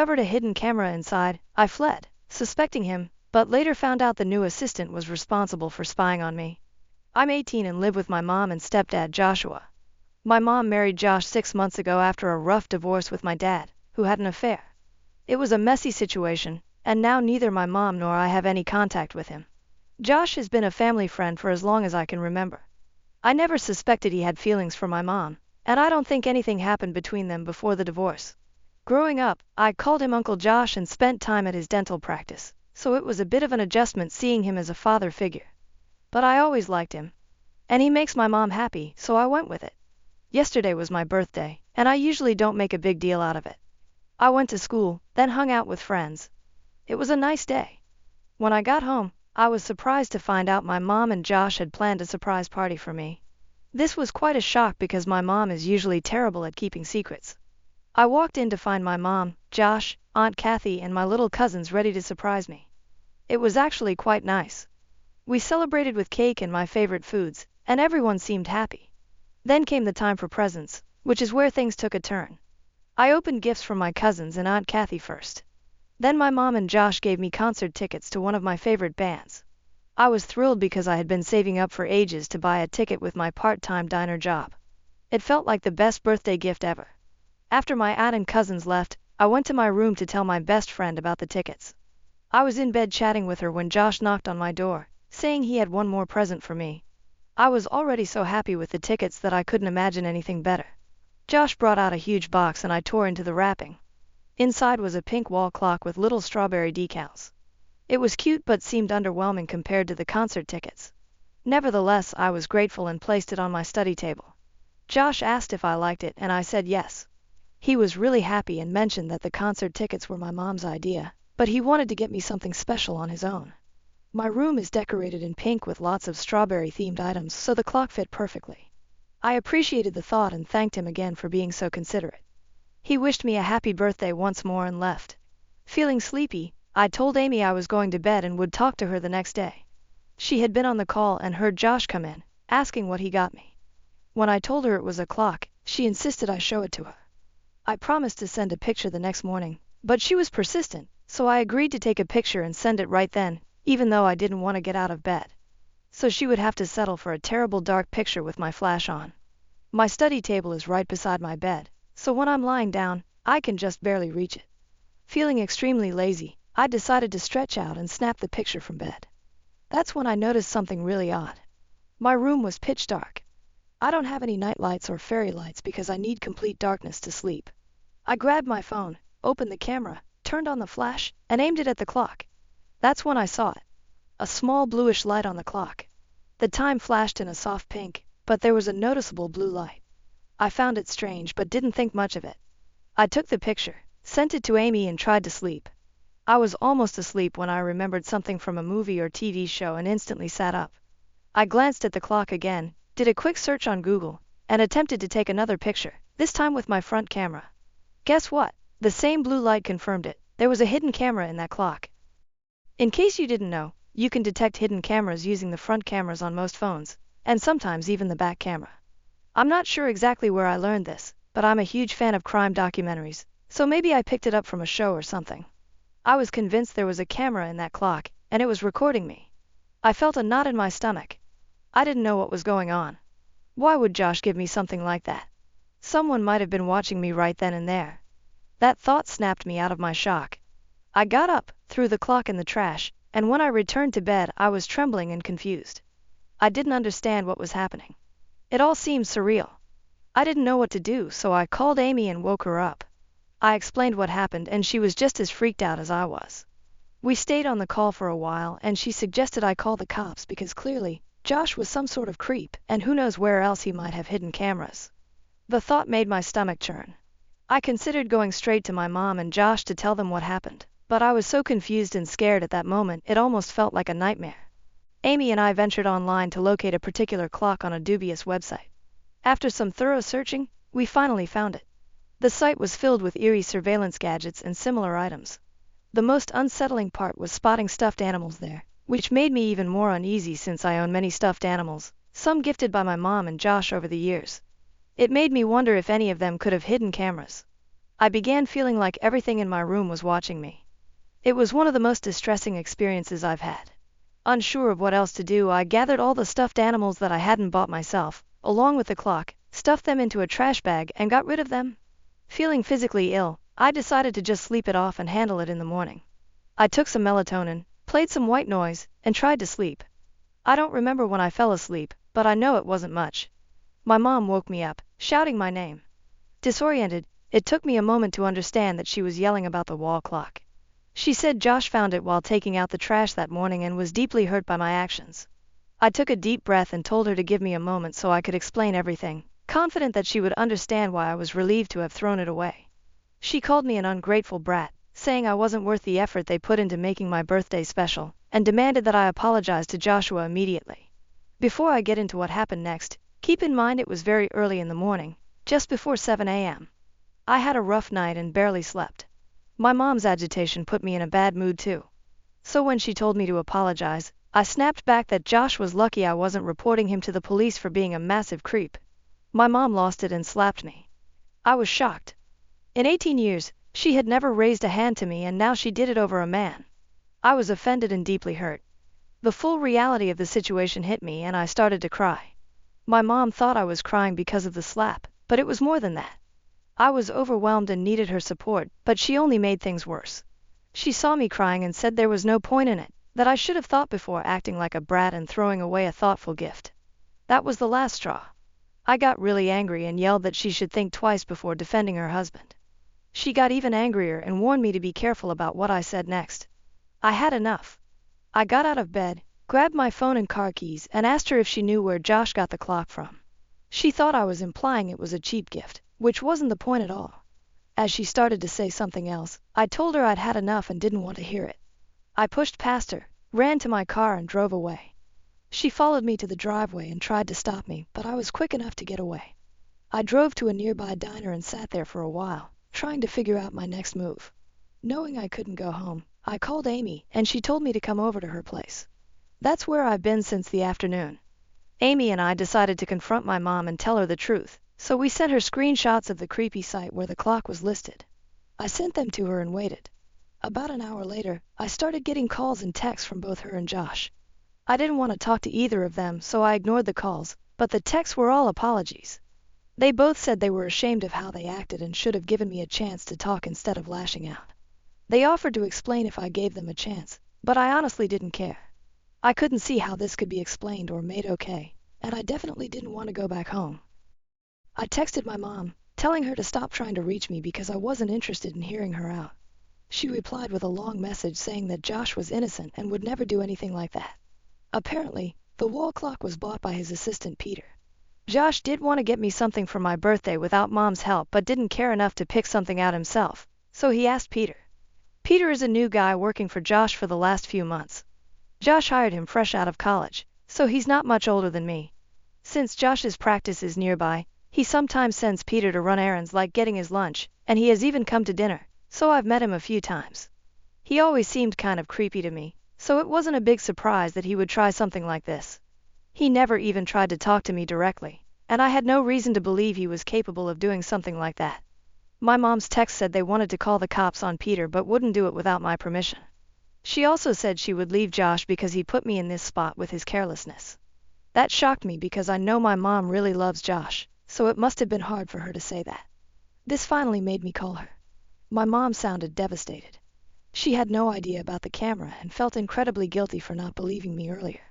discovered a hidden camera inside, I fled, suspecting him, but later found out the new assistant was responsible for spying on me. I'm 18 and live with my mom and stepdad Joshua. My mom married Josh 6 months ago after a rough divorce with my dad, who had an affair. It was a messy situation, and now neither my mom nor I have any contact with him. Josh has been a family friend for as long as I can remember. I never suspected he had feelings for my mom, and I don't think anything happened between them before the divorce. Growing up, I called him Uncle Josh and spent time at his dental practice, so it was a bit of an adjustment seeing him as a father figure. But I always liked him. And he makes my mom happy, so I went with it. Yesterday was my birthday, and I usually don't make a big deal out of it. I went to school, then hung out with friends. It was a nice day. When I got home, I was surprised to find out my mom and Josh had planned a surprise party for me. This was quite a shock because my mom is usually terrible at keeping secrets. I walked in to find my mom, Josh, Aunt Kathy, and my little cousins ready to surprise me. It was actually quite nice. We celebrated with cake and my favorite foods, and everyone seemed happy. Then came the time for presents, which is where things took a turn. I opened gifts from my cousins and Aunt Kathy first. Then my mom and Josh gave me concert tickets to one of my favorite bands. I was thrilled because I had been saving up for ages to buy a ticket with my part-time diner job. It felt like the best birthday gift ever. After my aunt and cousins left, I went to my room to tell my best friend about the tickets. I was in bed chatting with her when Josh knocked on my door, saying he had one more present for me. I was already so happy with the tickets that I couldn't imagine anything better. Josh brought out a huge box and I tore into the wrapping. Inside was a pink wall clock with little strawberry decals. It was cute but seemed underwhelming compared to the concert tickets. Nevertheless, I was grateful and placed it on my study table. Josh asked if I liked it and I said yes. He was really happy and mentioned that the concert tickets were my mom's idea, but he wanted to get me something special on his own. My room is decorated in pink with lots of strawberry-themed items, so the clock fit perfectly. I appreciated the thought and thanked him again for being so considerate. He wished me a happy birthday once more and left. Feeling sleepy, I told Amy I was going to bed and would talk to her the next day. She had been on the call and heard Josh come in, asking what he got me. When I told her it was a clock, she insisted I show it to her. I promised to send a picture the next morning, but she was persistent, so I agreed to take a picture and send it right then, even though I didn't want to get out of bed. So she would have to settle for a terrible dark picture with my flash on. My study table is right beside my bed, so when I'm lying down, I can just barely reach it. Feeling extremely lazy, I decided to stretch out and snap the picture from bed. That's when I noticed something really odd. My room was pitch dark. I don't have any night lights or fairy lights because I need complete darkness to sleep. I grabbed my phone, opened the camera, turned on the flash, and aimed it at the clock. That's when I saw it. A small bluish light on the clock. The time flashed in a soft pink, but there was a noticeable blue light. I found it strange but didn't think much of it. I took the picture, sent it to Amy and tried to sleep. I was almost asleep when I remembered something from a movie or TV show and instantly sat up. I glanced at the clock again, did a quick search on Google, and attempted to take another picture, this time with my front camera. Guess what? The same blue light confirmed it. There was a hidden camera in that clock. In case you didn't know, you can detect hidden cameras using the front cameras on most phones, and sometimes even the back camera. I'm not sure exactly where I learned this, but I'm a huge fan of crime documentaries, so maybe I picked it up from a show or something. I was convinced there was a camera in that clock, and it was recording me. I felt a knot in my stomach. I didn't know what was going on. Why would Josh give me something like that? Someone might have been watching me right then and there. That thought snapped me out of my shock. I got up, threw the clock in the trash, and when I returned to bed I was trembling and confused. I didn't understand what was happening. It all seemed surreal. I didn't know what to do, so I called Amy and woke her up. I explained what happened and she was just as freaked out as I was. We stayed on the call for a while and she suggested I call the cops because clearly, Josh was some sort of creep and who knows where else he might have hidden cameras. The thought made my stomach churn. I considered going straight to my mom and Josh to tell them what happened, but I was so confused and scared at that moment it almost felt like a nightmare. Amy and I ventured online to locate a particular clock on a dubious website. After some thorough searching, we finally found it. The site was filled with eerie surveillance gadgets and similar items. The most unsettling part was spotting stuffed animals there, which made me even more uneasy since I own many stuffed animals, some gifted by my mom and Josh over the years. It made me wonder if any of them could have hidden cameras. I began feeling like everything in my room was watching me. It was one of the most distressing experiences I've had. Unsure of what else to do, I gathered all the stuffed animals that I hadn't bought myself, along with the clock, stuffed them into a trash bag, and got rid of them. Feeling physically ill, I decided to just sleep it off and handle it in the morning. I took some melatonin, played some white noise, and tried to sleep. I don't remember when I fell asleep, but I know it wasn't much. My mom woke me up, shouting my name. Disoriented, it took me a moment to understand that she was yelling about the wall clock. She said Josh found it while taking out the trash that morning and was deeply hurt by my actions. I took a deep breath and told her to give me a moment so I could explain everything, confident that she would understand why I was relieved to have thrown it away. She called me an ungrateful brat, saying I wasn't worth the effort they put into making my birthday special, and demanded that I apologize to Joshua immediately. Before I get into what happened next, keep in mind it was very early in the morning, just before 7 a.m. I had a rough night and barely slept. My mom's agitation put me in a bad mood too. So when she told me to apologize, I snapped back that Josh was lucky I wasn't reporting him to the police for being a massive creep. My mom lost it and slapped me. I was shocked. In 18 years, she had never raised a hand to me, and now she did it over a man. I was offended and deeply hurt. The full reality of the situation hit me and I started to cry. My mom thought I was crying because of the slap, but it was more than that. I was overwhelmed and needed her support, but she only made things worse. She saw me crying and said there was no point in it, that I should have thought before acting like a brat and throwing away a thoughtful gift. That was the last straw. I got really angry and yelled that she should think twice before defending her husband. She got even angrier and warned me to be careful about what I said next. I had enough. I got out of bed, grabbed my phone and car keys, and asked her if she knew where Josh got the clock from. She thought I was implying it was a cheap gift, which wasn't the point at all. As she started to say something else, I told her I'd had enough and didn't want to hear it. I pushed past her, ran to my car, and drove away. She followed me to the driveway and tried to stop me, but I was quick enough to get away. I drove to a nearby diner and sat there for a while, trying to figure out my next move. Knowing I couldn't go home, I called Amy, and she told me to come over to her place. That's where I've been since the afternoon. Amy and I decided to confront my mom and tell her the truth, so we sent her screenshots of the creepy site where the clock was listed. I sent them to her and waited. About an hour later, I started getting calls and texts from both her and Josh. I didn't want to talk to either of them, so I ignored the calls, but the texts were all apologies. They both said they were ashamed of how they acted and should have given me a chance to talk instead of lashing out. They offered to explain if I gave them a chance, but I honestly didn't care. I couldn't see how this could be explained or made okay, and I definitely didn't want to go back home. I texted my mom, telling her to stop trying to reach me because I wasn't interested in hearing her out. She replied with a long message saying that Josh was innocent and would never do anything like that. Apparently, the wall clock was bought by his assistant Peter. Josh did want to get me something for my birthday without Mom's help, but didn't care enough to pick something out himself, so he asked Peter. Peter is a new guy working for Josh for the last few months. Josh hired him fresh out of college, so he's not much older than me. Since Josh's practice is nearby, he sometimes sends Peter to run errands like getting his lunch, and he has even come to dinner, so I've met him a few times. He always seemed kind of creepy to me, so it wasn't a big surprise that he would try something like this. He never even tried to talk to me directly, and I had no reason to believe he was capable of doing something like that. My mom's text said they wanted to call the cops on Peter but wouldn't do it without my permission. She also said she would leave Josh because he put me in this spot with his carelessness. That shocked me because I know my mom really loves Josh, so it must have been hard for her to say that. This finally made me call her. My mom sounded devastated. She had no idea about the camera and felt incredibly guilty for not believing me earlier.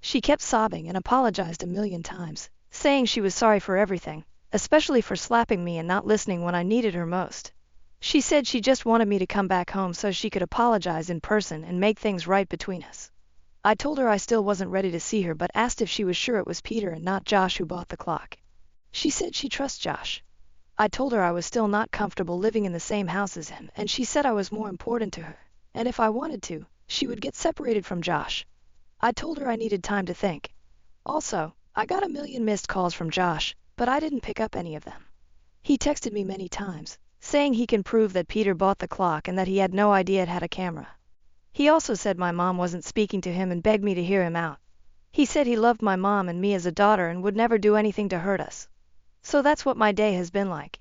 She kept sobbing and apologized a million times, saying she was sorry for everything, especially for slapping me and not listening when I needed her most. She said she just wanted me to come back home so she could apologize in person and make things right between us. I told her I still wasn't ready to see her but asked if she was sure it was Peter and not Josh who bought the clock. She said she trusts Josh. I told her I was still not comfortable living in the same house as him, and she said I was more important to her, and if I wanted to, she would get separated from Josh. I told her I needed time to think. Also, I got a million missed calls from Josh, but I didn't pick up any of them. He texted me many times, saying he can prove that Peter bought the clock and that he had no idea it had a camera. He also said my mom wasn't speaking to him and begged me to hear him out. He said he loved my mom and me as a daughter and would never do anything to hurt us. So that's what my day has been like.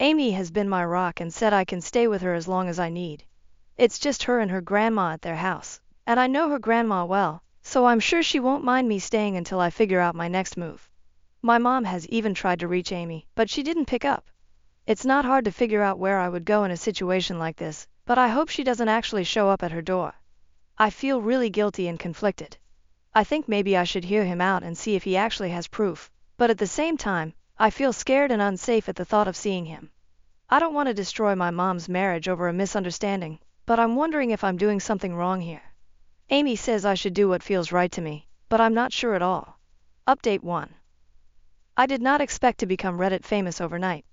Amy has been my rock and said I can stay with her as long as I need. It's just her and her grandma at their house, and I know her grandma well, so I'm sure she won't mind me staying until I figure out my next move. My mom has even tried to reach Amy, but she didn't pick up. It's not hard to figure out where I would go in a situation like this, but I hope she doesn't actually show up at her door. I feel really guilty and conflicted. I think maybe I should hear him out and see if he actually has proof, but at the same time, I feel scared and unsafe at the thought of seeing him. I don't want to destroy my mom's marriage over a misunderstanding, but I'm wondering if I'm doing something wrong here. Amy says I should do what feels right to me, but I'm not sure at all. Update 1. I did not expect to become Reddit famous overnight.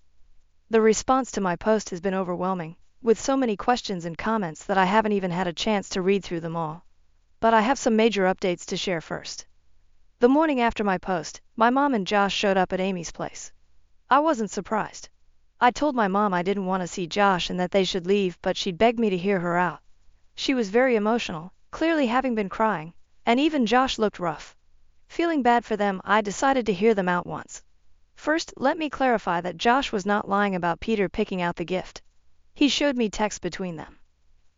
The response to my post has been overwhelming, with so many questions and comments that I haven't even had a chance to read through them all. But I have some major updates to share first. The morning after my post, my mom and Josh showed up at Amy's place. I wasn't surprised. I told my mom I didn't want to see Josh and that they should leave, but she begged me to hear her out. She was very emotional, clearly having been crying, and even Josh looked rough. Feeling bad for them, I decided to hear them out once. First, let me clarify that Josh was not lying about Peter picking out the gift. He showed me text between them.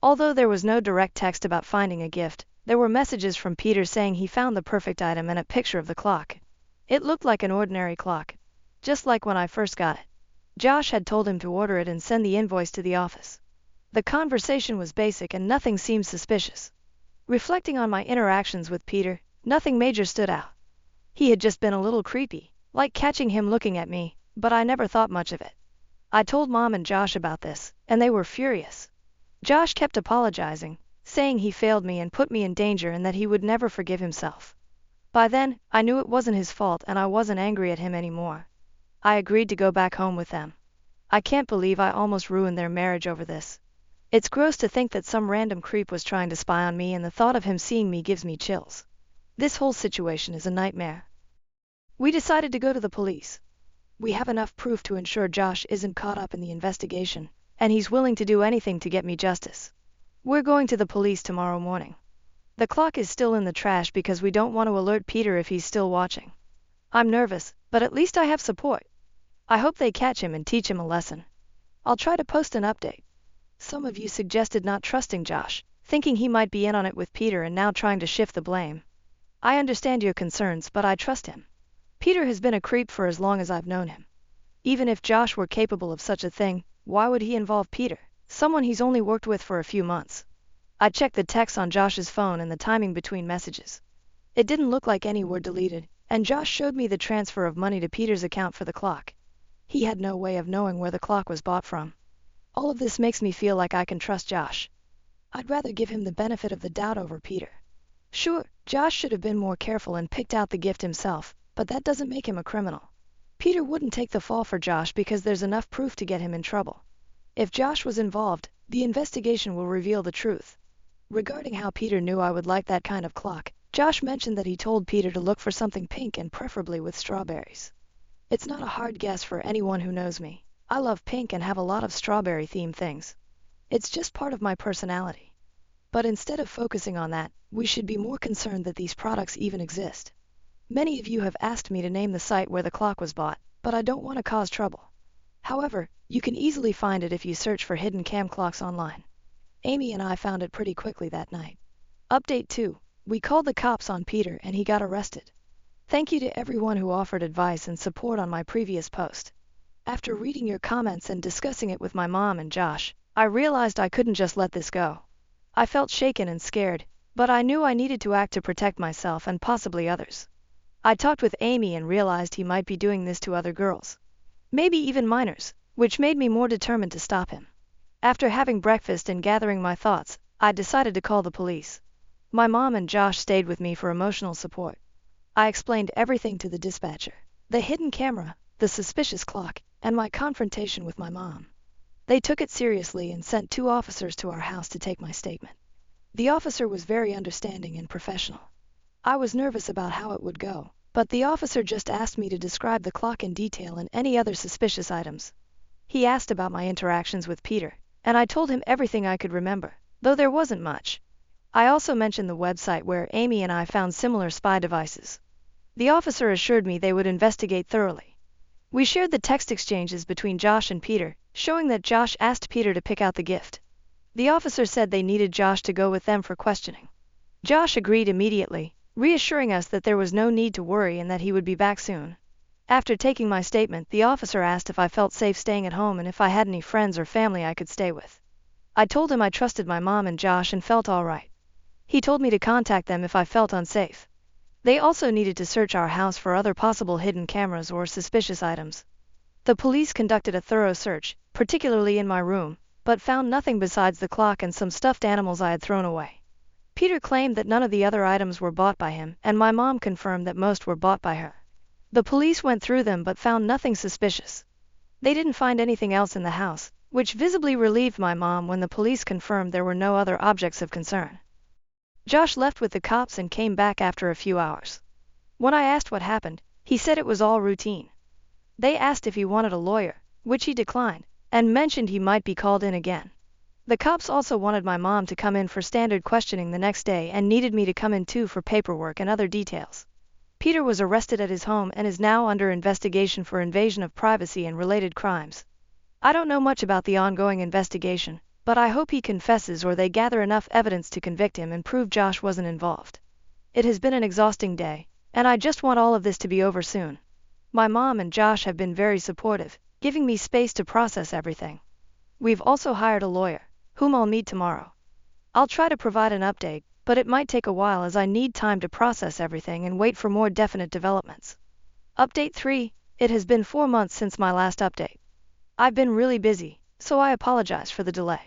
Although there was no direct text about finding a gift, there were messages from Peter saying he found the perfect item and a picture of the clock. It looked like an ordinary clock, just like when I first got it. Josh had told him to order it and send the invoice to the office. The conversation was basic and nothing seemed suspicious. Reflecting on my interactions with Peter, nothing major stood out. He had just been a little creepy, like catching him looking at me, but I never thought much of it. I told Mom and Josh about this, and they were furious. Josh kept apologizing, saying he failed me and put me in danger and that he would never forgive himself. By then, I knew it wasn't his fault and I wasn't angry at him anymore. I agreed to go back home with them. I can't believe I almost ruined their marriage over this. It's gross to think that some random creep was trying to spy on me, and the thought of him seeing me gives me chills. This whole situation is a nightmare. We decided to go to the police. We have enough proof to ensure Josh isn't caught up in the investigation, and he's willing to do anything to get me justice. We're going to the police tomorrow morning. The clock is still in the trash because we don't want to alert Peter if he's still watching. I'm nervous, but at least I have support. I hope they catch him and teach him a lesson. I'll try to post an update. Some of you suggested not trusting Josh, thinking he might be in on it with Peter and now trying to shift the blame. I understand your concerns, but I trust him. Peter has been a creep for as long as I've known him. Even if Josh were capable of such a thing, why would he involve Peter, someone he's only worked with for a few months? I checked the texts on Josh's phone and the timing between messages. It didn't look like any were deleted, and Josh showed me the transfer of money to Peter's account for the clock. He had no way of knowing where the clock was bought from. All of this makes me feel like I can trust Josh. I'd rather give him the benefit of the doubt over Peter. Sure, Josh should have been more careful and picked out the gift himself, but that doesn't make him a criminal. Peter wouldn't take the fall for Josh because there's enough proof to get him in trouble. If Josh was involved, the investigation will reveal the truth. Regarding how Peter knew I would like that kind of clock, Josh mentioned that he told Peter to look for something pink and preferably with strawberries. It's not a hard guess for anyone who knows me. I love pink and have a lot of strawberry-themed things. It's just part of my personality. But instead of focusing on that, we should be more concerned that these products even exist. Many of you have asked me to name the site where the clock was bought, but I don't want to cause trouble. However, you can easily find it if you search for hidden cam clocks online. Amy and I found it pretty quickly that night. Update 2. We called the cops on Peter and he got arrested. Thank you to everyone who offered advice and support on my previous post. After reading your comments and discussing it with my mom and Josh, I realized I couldn't just let this go. I felt shaken and scared, but I knew I needed to act to protect myself and possibly others. I talked with Amy and realized he might be doing this to other girls. Maybe even minors, which made me more determined to stop him. After having breakfast and gathering my thoughts, I decided to call the police. My mom and Josh stayed with me for emotional support. I explained everything to the dispatcher: the hidden camera, the suspicious clock, and my confrontation with my mom. They took it seriously and sent 2 officers to our house to take my statement. The officer was very understanding and professional. I was nervous about how it would go, but the officer just asked me to describe the clock in detail and any other suspicious items. He asked about my interactions with Peter, and I told him everything I could remember, though there wasn't much. I also mentioned the website where Amy and I found similar spy devices. The officer assured me they would investigate thoroughly. We shared the text exchanges between Josh and Peter, showing that Josh asked Peter to pick out the gift. The officer said they needed Josh to go with them for questioning. Josh agreed immediately, reassuring us that there was no need to worry and that he would be back soon. After taking my statement, the officer asked if I felt safe staying at home and if I had any friends or family I could stay with. I told him I trusted my mom and Josh and felt all right. He told me to contact them if I felt unsafe. They also needed to search our house for other possible hidden cameras or suspicious items. The police conducted a thorough search, particularly in my room, but found nothing besides the clock and some stuffed animals I had thrown away. Peter claimed that none of the other items were bought by him, and my mom confirmed that most were bought by her. The police went through them but found nothing suspicious. They didn't find anything else in the house, which visibly relieved my mom when the police confirmed there were no other objects of concern. Josh left with the cops and came back after a few hours. When I asked what happened, he said it was all routine. They asked if he wanted a lawyer, which he declined, and mentioned he might be called in again. The cops also wanted my mom to come in for standard questioning the next day and needed me to come in too for paperwork and other details. Peter was arrested at his home and is now under investigation for invasion of privacy and related crimes. I don't know much about the ongoing investigation, but I hope he confesses or they gather enough evidence to convict him and prove Josh wasn't involved. It has been an exhausting day, and I just want all of this to be over soon. My mom and Josh have been very supportive, giving me space to process everything. We've also hired a lawyer, whom I'll meet tomorrow. I'll try to provide an update, but it might take a while as I need time to process everything and wait for more definite developments. Update 3. It has been 4 months since my last update. I've been really busy, so I apologize for the delay.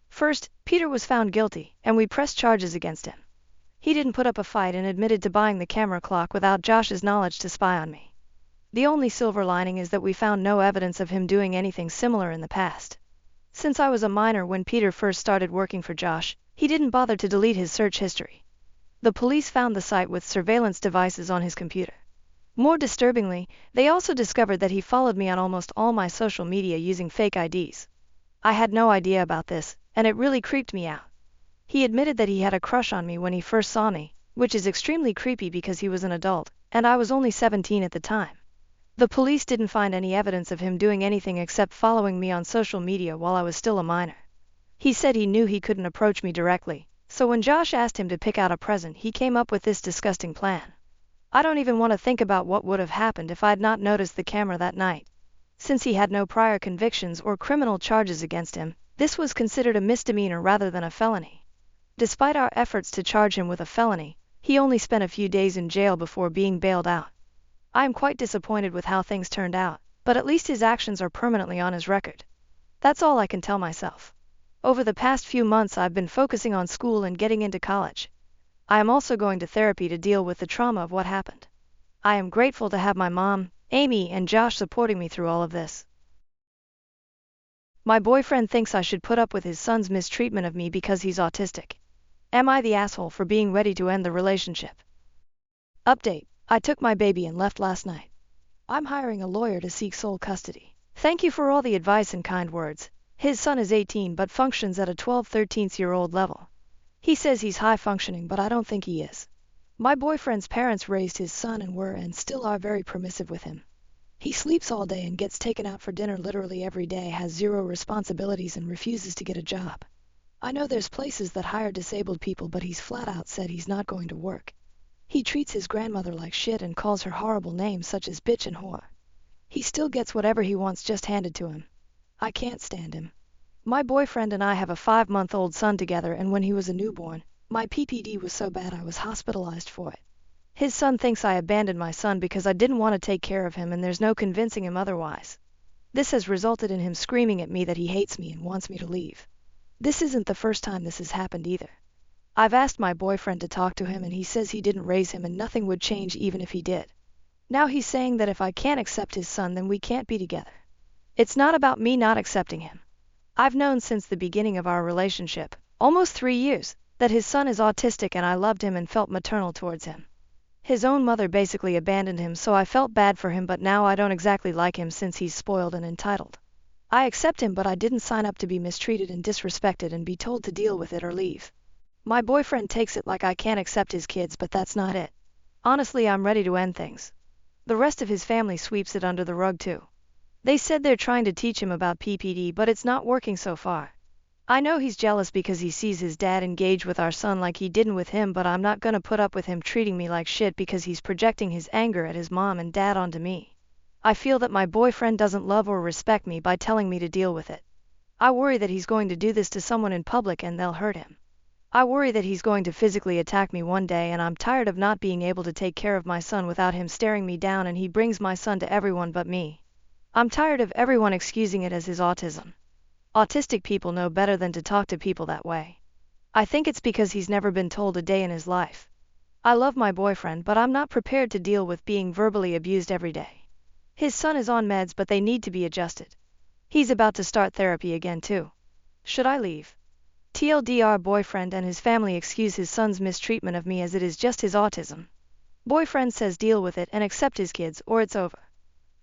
First, Peter was found guilty, and we pressed charges against him. He didn't put up a fight and admitted to buying the camera clock without Josh's knowledge to spy on me. The only silver lining is that we found no evidence of him doing anything similar in the past. Since I was a minor when Peter first started working for Josh, he didn't bother to delete his search history. The police found the site with surveillance devices on his computer. More disturbingly, they also discovered that he followed me on almost all my social media using fake IDs. I had no idea about this, and it really creeped me out. He admitted that he had a crush on me when he first saw me, which is extremely creepy because he was an adult, and I was only 17 at the time. The police didn't find any evidence of him doing anything except following me on social media while I was still a minor. He said he knew he couldn't approach me directly, so when Josh asked him to pick out a present, he came up with this disgusting plan. I don't even want to think about what would have happened if I'd not noticed the camera that night. Since he had no prior convictions or criminal charges against him, this was considered a misdemeanor rather than a felony. Despite our efforts to charge him with a felony, he only spent a few days in jail before being bailed out. I am quite disappointed with how things turned out, but at least his actions are permanently on his record. That's all I can tell myself. Over the past few months I've been focusing on school and getting into college. I am also going to therapy to deal with the trauma of what happened. I am grateful to have my mom, Amy, and Josh supporting me through all of this. My boyfriend thinks I should put up with his son's mistreatment of me because he's autistic. Am I the asshole for being ready to end the relationship? Update. I took my baby and left last night. I'm hiring a lawyer to seek sole custody. Thank you for all the advice and kind words. His son is 18 but functions at a 12-13-year-old level. He says he's high functioning, but I don't think he is. My boyfriend's parents raised his son and were and still are very permissive with him. He sleeps all day and gets taken out for dinner literally every day, has zero responsibilities and refuses to get a job. I know there's places that hire disabled people, but he's flat out said he's not going to work. He treats his grandmother like shit and calls her horrible names such as bitch and whore. He still gets whatever he wants just handed to him. I can't stand him. My boyfriend and I have a 5-month-old son together, and when he was a newborn, my PPD was so bad I was hospitalized for it. His son thinks I abandoned my son because I didn't want to take care of him, and there's no convincing him otherwise. This has resulted in him screaming at me that he hates me and wants me to leave. This isn't the first time this has happened either. I've asked my boyfriend to talk to him and he says he didn't raise him and nothing would change even if he did. Now he's saying that if I can't accept his son then we can't be together. It's not about me not accepting him. I've known since the beginning of our relationship, almost 3 years, that his son is autistic and I loved him and felt maternal towards him. His own mother basically abandoned him, so I felt bad for him, but now I don't exactly like him since he's spoiled and entitled. I accept him, but I didn't sign up to be mistreated and disrespected and be told to deal with it or leave. My boyfriend takes it like I can't accept his kids, but that's not it. Honestly, I'm ready to end things. The rest of his family sweeps it under the rug too. They said they're trying to teach him about PPD, but it's not working so far. I know he's jealous because he sees his dad engage with our son like he didn't with him, but I'm not gonna put up with him treating me like shit because he's projecting his anger at his mom and dad onto me. I feel that my boyfriend doesn't love or respect me by telling me to deal with it. I worry that he's going to do this to someone in public and they'll hurt him. I worry that he's going to physically attack me one day, and I'm tired of not being able to take care of my son without him staring me down, and he brings my son to everyone but me. I'm tired of everyone excusing it as his autism. Autistic people know better than to talk to people that way. I think it's because he's never been told a day in his life. I love my boyfriend, but I'm not prepared to deal with being verbally abused every day. His son is on meds, but they need to be adjusted. He's about to start therapy again too. Should I leave? TLDR, boyfriend and his family excuse his son's mistreatment of me as it is just his autism. Boyfriend says deal with it and accept his kids or it's over.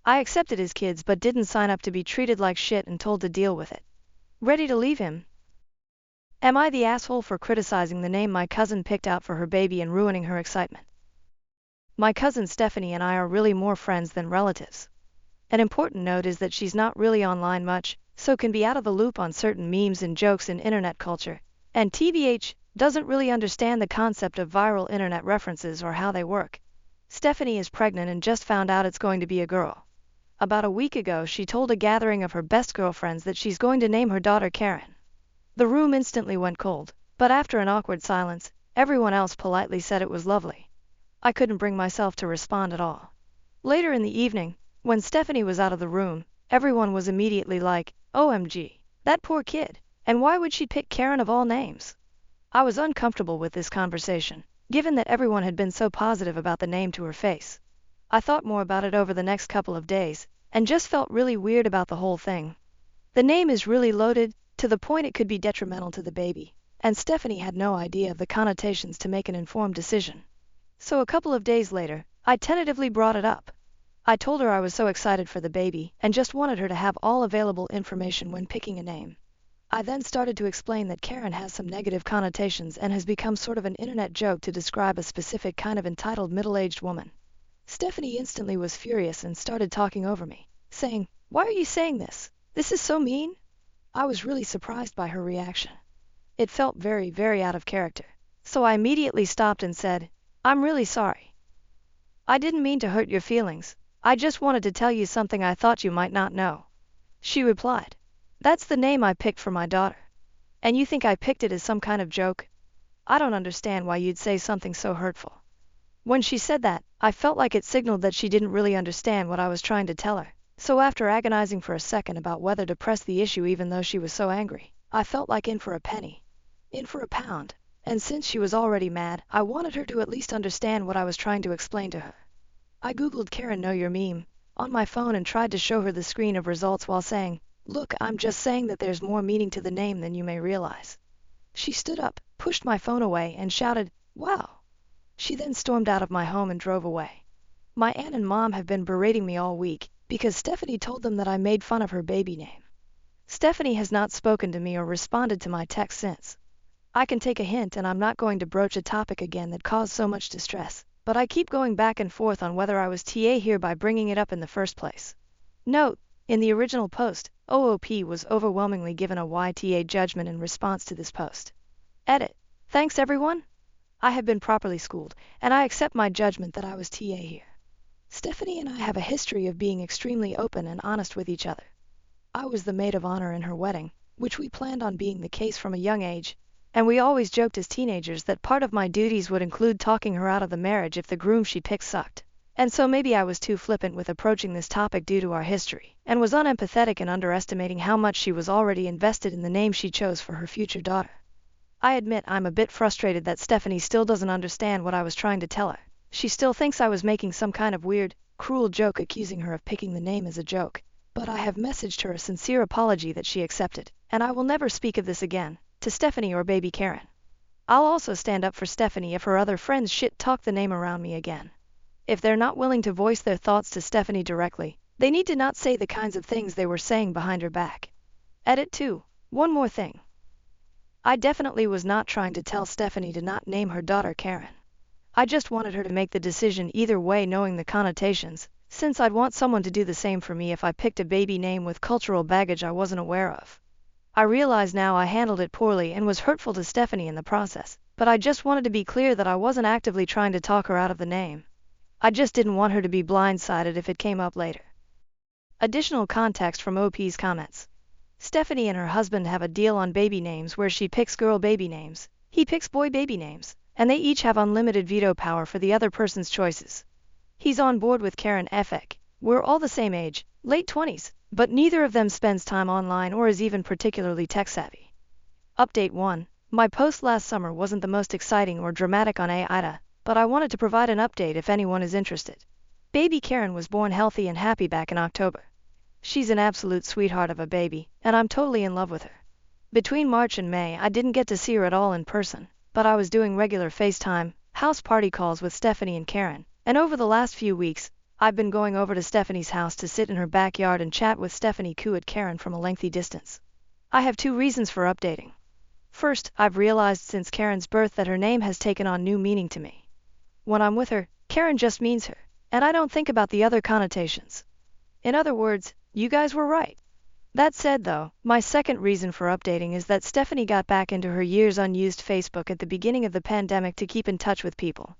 I accepted his kids but didn't sign up to be treated like shit and told to deal with it. Ready to leave him? Am I the asshole for criticizing the name my cousin picked out for her baby and ruining her excitement? My cousin Stephanie and I are really more friends than relatives. An important note is that she's not really online much, so can be out of the loop on certain memes and jokes in internet culture, and TBH, doesn't really understand the concept of viral internet references or how they work. Stephanie is pregnant and just found out it's going to be a girl. About a week ago, she told a gathering of her best girlfriends that she's going to name her daughter Karen. The room instantly went cold, but after an awkward silence, everyone else politely said it was lovely. I couldn't bring myself to respond at all. Later in the evening, when Stephanie was out of the room, everyone was immediately like, OMG, that poor kid, and why would she pick Karen of all names? I was uncomfortable with this conversation, given that everyone had been so positive about the name to her face. I thought more about it over the next couple of days, and just felt really weird about the whole thing. The name is really loaded, to the point it could be detrimental to the baby, and Stephanie had no idea of the connotations to make an informed decision. So a couple of days later, I tentatively brought it up. I told her I was so excited for the baby, and just wanted her to have all available information when picking a name. I then started to explain that Karen has some negative connotations and has become sort of an internet joke to describe a specific kind of entitled middle-aged woman. Stephanie instantly was furious and started talking over me, saying, "Why are you saying this? This is so mean." I was really surprised by her reaction. It felt very, very out of character. So I immediately stopped and said, "I'm really sorry. I didn't mean to hurt your feelings. I just wanted to tell you something I thought you might not know." She replied, "That's the name I picked for my daughter. And you think I picked it as some kind of joke? I don't understand why you'd say something so hurtful." When she said that, I felt like it signaled that she didn't really understand what I was trying to tell her. So after agonizing for a second about whether to press the issue even though she was so angry, I felt like in for a penny, in for a pound. And since she was already mad, I wanted her to at least understand what I was trying to explain to her. I googled Karen Know Your Meme on my phone and tried to show her the screen of results while saying, "Look, I'm just saying that there's more meaning to the name than you may realize." She stood up, pushed my phone away, and shouted, "Wow." She then stormed out of my home and drove away. My aunt and mom have been berating me all week because Stephanie told them that I made fun of her baby name. Stephanie has not spoken to me or responded to my text since. I can take a hint, and I'm not going to broach a topic again that caused so much distress, but I keep going back and forth on whether I was TA here by bringing it up in the first place. Note, in the original post, OOP was overwhelmingly given a YTA judgment in response to this post. Edit. Thanks everyone. I have been properly schooled, and I accept my judgment that I was TA here. Stephanie and I have a history of being extremely open and honest with each other. I was the maid of honor in her wedding, which we planned on being the case from a young age, and we always joked as teenagers that part of my duties would include talking her out of the marriage if the groom she picked sucked. And so maybe I was too flippant with approaching this topic due to our history, and was unempathetic in underestimating how much she was already invested in the name she chose for her future daughter. I admit I'm a bit frustrated that Stephanie still doesn't understand what I was trying to tell her. She still thinks I was making some kind of weird, cruel joke accusing her of picking the name as a joke. But I have messaged her a sincere apology that she accepted, and I will never speak of this again, to Stephanie or baby Karen. I'll also stand up for Stephanie if her other friends shit talk the name around me again. If they're not willing to voice their thoughts to Stephanie directly, they need to not say the kinds of things they were saying behind her back. Edit 2. One more thing. I definitely was not trying to tell Stephanie to not name her daughter Karen. I just wanted her to make the decision either way, knowing the connotations, since I'd want someone to do the same for me if I picked a baby name with cultural baggage I wasn't aware of. I realize now I handled it poorly and was hurtful to Stephanie in the process, but I just wanted to be clear that I wasn't actively trying to talk her out of the name. I just didn't want her to be blindsided if it came up later. Additional context from OP's comments. Stephanie and her husband have a deal on baby names where she picks girl baby names, he picks boy baby names, and they each have unlimited veto power for the other person's choices. He's on board with Karen Efek. We're all the same age, late 20s, but neither of them spends time online or is even particularly tech-savvy. Update 1. My post last summer wasn't the most exciting or dramatic on AITA, but I wanted to provide an update if anyone is interested. Baby Karen was born healthy and happy back in October. She's an absolute sweetheart of a baby, and I'm totally in love with her. Between March and May, I didn't get to see her at all in person, but I was doing regular FaceTime, house party calls with Stephanie and Karen, and over the last few weeks, I've been going over to Stephanie's house to sit in her backyard and chat with Stephanie at Karen from a lengthy distance. I have 2 reasons for updating. First, I've realized since Karen's birth that her name has taken on new meaning to me. When I'm with her, Karen just means her, and I don't think about the other connotations. In other words, you guys were right. That said though, my second reason for updating is that Stephanie got back into her years unused Facebook at the beginning of the pandemic to keep in touch with people.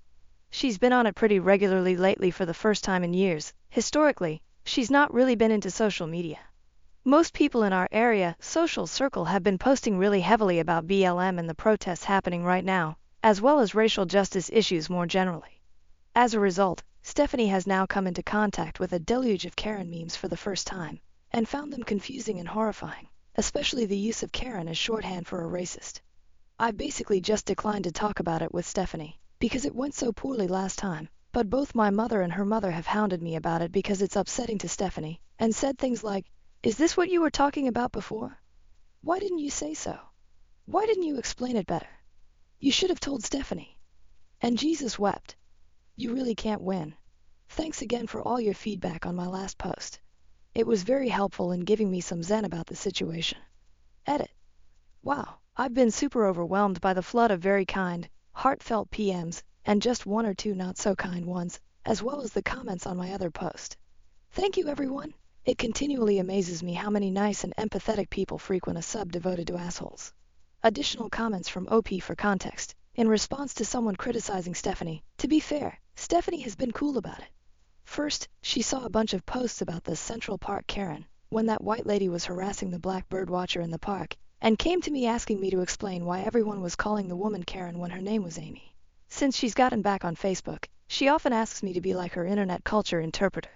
She's been on it pretty regularly lately for the first time in years. Historically, she's not really been into social media. Most people in our area, social circle have been posting really heavily about BLM and the protests happening right now, as well as racial justice issues more generally. As a result, Stephanie has now come into contact with a deluge of Karen memes for the first time, and found them confusing and horrifying, especially the use of Karen as shorthand for a racist. I basically just declined to talk about it with Stephanie, because it went so poorly last time, but both my mother and her mother have hounded me about it because it's upsetting to Stephanie, and said things like, "Is this what you were talking about before? Why didn't you say so? Why didn't you explain it better? You should have told Stephanie." And Jesus wept. You really can't win. Thanks again for all your feedback on my last post. It was very helpful in giving me some zen about the situation. Edit. Wow, I've been super overwhelmed by the flood of very kind, heartfelt PMs, and just 1 or 2 not so kind ones, as well as the comments on my other post. Thank you everyone. It continually amazes me how many nice and empathetic people frequent a sub devoted to assholes. Additional comments from OP for context. In response to someone criticizing Stephanie, to be fair, Stephanie has been cool about it. First, she saw a bunch of posts about the Central Park Karen, when that white lady was harassing the black bird watcher in the park, and came to me asking me to explain why everyone was calling the woman Karen when her name was Amy. Since she's gotten back on Facebook, she often asks me to be like her internet culture interpreter.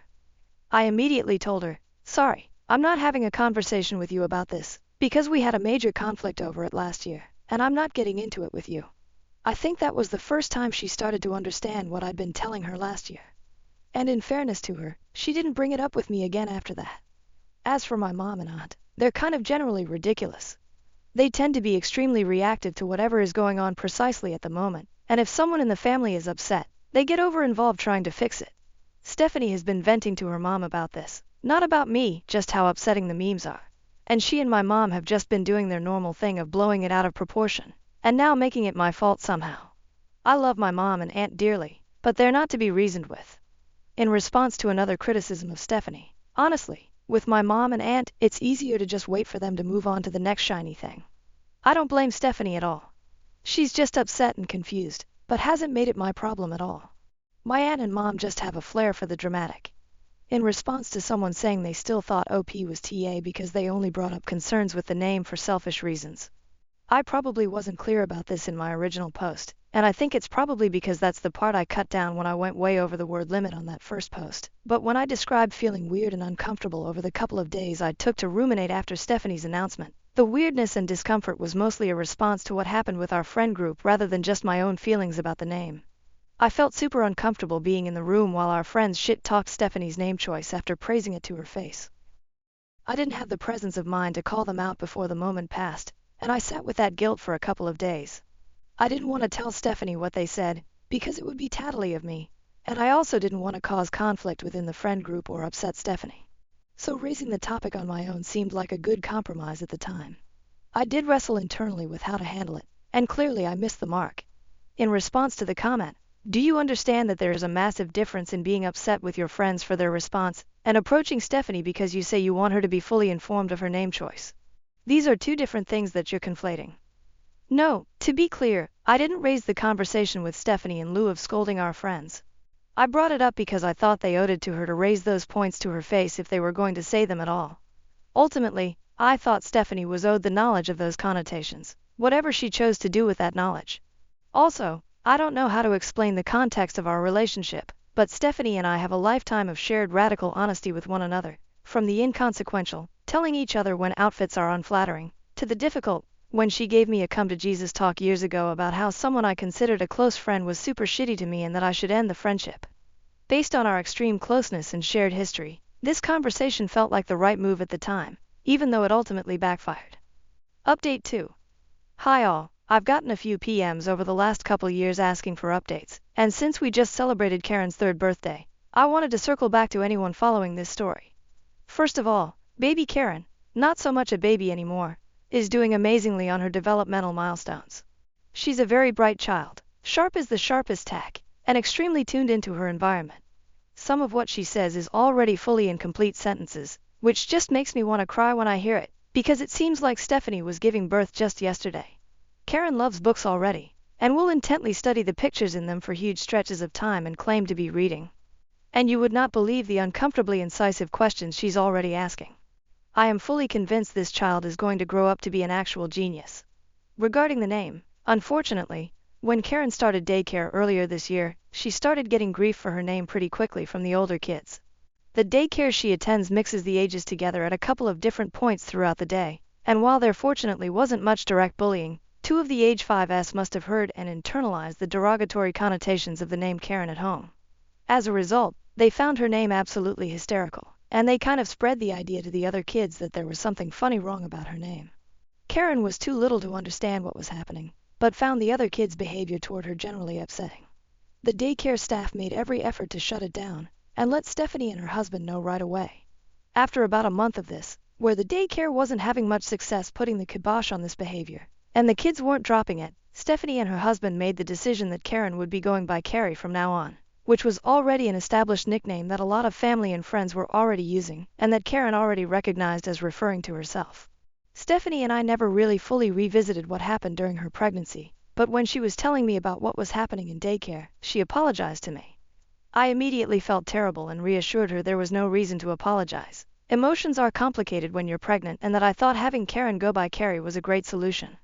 I immediately told her, "Sorry, I'm not having a conversation with you about this, because we had a major conflict over it last year, and I'm not getting into it with you." I think that was the first time she started to understand what I'd been telling her last year. And in fairness to her, she didn't bring it up with me again after that. As for my mom and aunt, they're kind of generally ridiculous. They tend to be extremely reactive to whatever is going on precisely at the moment, and if someone in the family is upset, they get over-involved trying to fix it. Stephanie has been venting to her mom about this, not about me, just how upsetting the memes are. And she and my mom have just been doing their normal thing of blowing it out of proportion, and now making it my fault somehow. I love my mom and aunt dearly, but they're not to be reasoned with. In response to another criticism of Stephanie, honestly, with my mom and aunt, it's easier to just wait for them to move on to the next shiny thing. I don't blame Stephanie at all. She's just upset and confused, but hasn't made it my problem at all. My aunt and mom just have a flair for the dramatic. In response to someone saying they still thought OP was TA because they only brought up concerns with the name for selfish reasons. I probably wasn't clear about this in my original post, and I think it's probably because that's the part I cut down when I went way over the word limit on that first post. But when I described feeling weird and uncomfortable over the couple of days I took to ruminate after Stephanie's announcement, the weirdness and discomfort was mostly a response to what happened with our friend group rather than just my own feelings about the name. I felt super uncomfortable being in the room while our friends shit-talked Stephanie's name choice after praising it to her face. I didn't have the presence of mind to call them out before the moment passed, and I sat with that guilt for a couple of days. I didn't want to tell Stephanie what they said, because it would be tattly of me, and I also didn't want to cause conflict within the friend group or upset Stephanie. So raising the topic on my own seemed like a good compromise at the time. I did wrestle internally with how to handle it, and clearly I missed the mark. In response to the comment, Do you understand that there is a massive difference in being upset with your friends for their response and approaching Stephanie because you say you want her to be fully informed of her name choice? These are two different things that you're conflating. No, to be clear, I didn't raise the conversation with Stephanie in lieu of scolding our friends. I brought it up because I thought they owed it to her to raise those points to her face if they were going to say them at all. Ultimately, I thought Stephanie was owed the knowledge of those connotations, whatever she chose to do with that knowledge. Also, I don't know how to explain the context of our relationship, but Stephanie and I have a lifetime of shared radical honesty with one another, from the inconsequential, telling each other when outfits are unflattering, to the difficult, when she gave me a come to Jesus talk years ago about how someone I considered a close friend was super shitty to me and that I should end the friendship. Based on our extreme closeness and shared history, this conversation felt like the right move at the time, even though it ultimately backfired. Update 2. Hi all, I've gotten a few PMs over the last couple years asking for updates, and since we just celebrated Karen's 3rd birthday, I wanted to circle back to anyone following this story. First of all, baby Karen, not so much a baby anymore, is doing amazingly on her developmental milestones. She's a very bright child, sharp as the sharpest tack, and extremely tuned into her environment. Some of what she says is already fully in complete sentences, which just makes me want to cry when I hear it, because it seems like Stephanie was giving birth just yesterday. Karen loves books already, and will intently study the pictures in them for huge stretches of time and claim to be reading. And you would not believe the uncomfortably incisive questions she's already asking. I am fully convinced this child is going to grow up to be an actual genius. Regarding the name, unfortunately, when Karen started daycare earlier this year, she started getting grief for her name pretty quickly from the older kids. The daycare she attends mixes the ages together at a couple of different points throughout the day, and while there fortunately wasn't much direct bullying, 2 of the age 5s must have heard and internalized the derogatory connotations of the name Karen at home. As a result, they found her name absolutely hysterical, and they kind of spread the idea to the other kids that there was something funny wrong about her name. Karen was too little to understand what was happening, but found the other kids' behavior toward her generally upsetting. The daycare staff made every effort to shut it down, and let Stephanie and her husband know right away. After about a month of this, where the daycare wasn't having much success putting the kibosh on this behavior, and the kids weren't dropping it, Stephanie and her husband made the decision that Karen would be going by Carrie from now on, which was already an established nickname that a lot of family and friends were already using, and that Karen already recognized as referring to herself. Stephanie and I never really fully revisited what happened during her pregnancy, but when she was telling me about what was happening in daycare, she apologized to me. I immediately felt terrible and reassured her there was no reason to apologize. Emotions are complicated when you're pregnant, and that I thought having Karen go by Carrie was a great solution.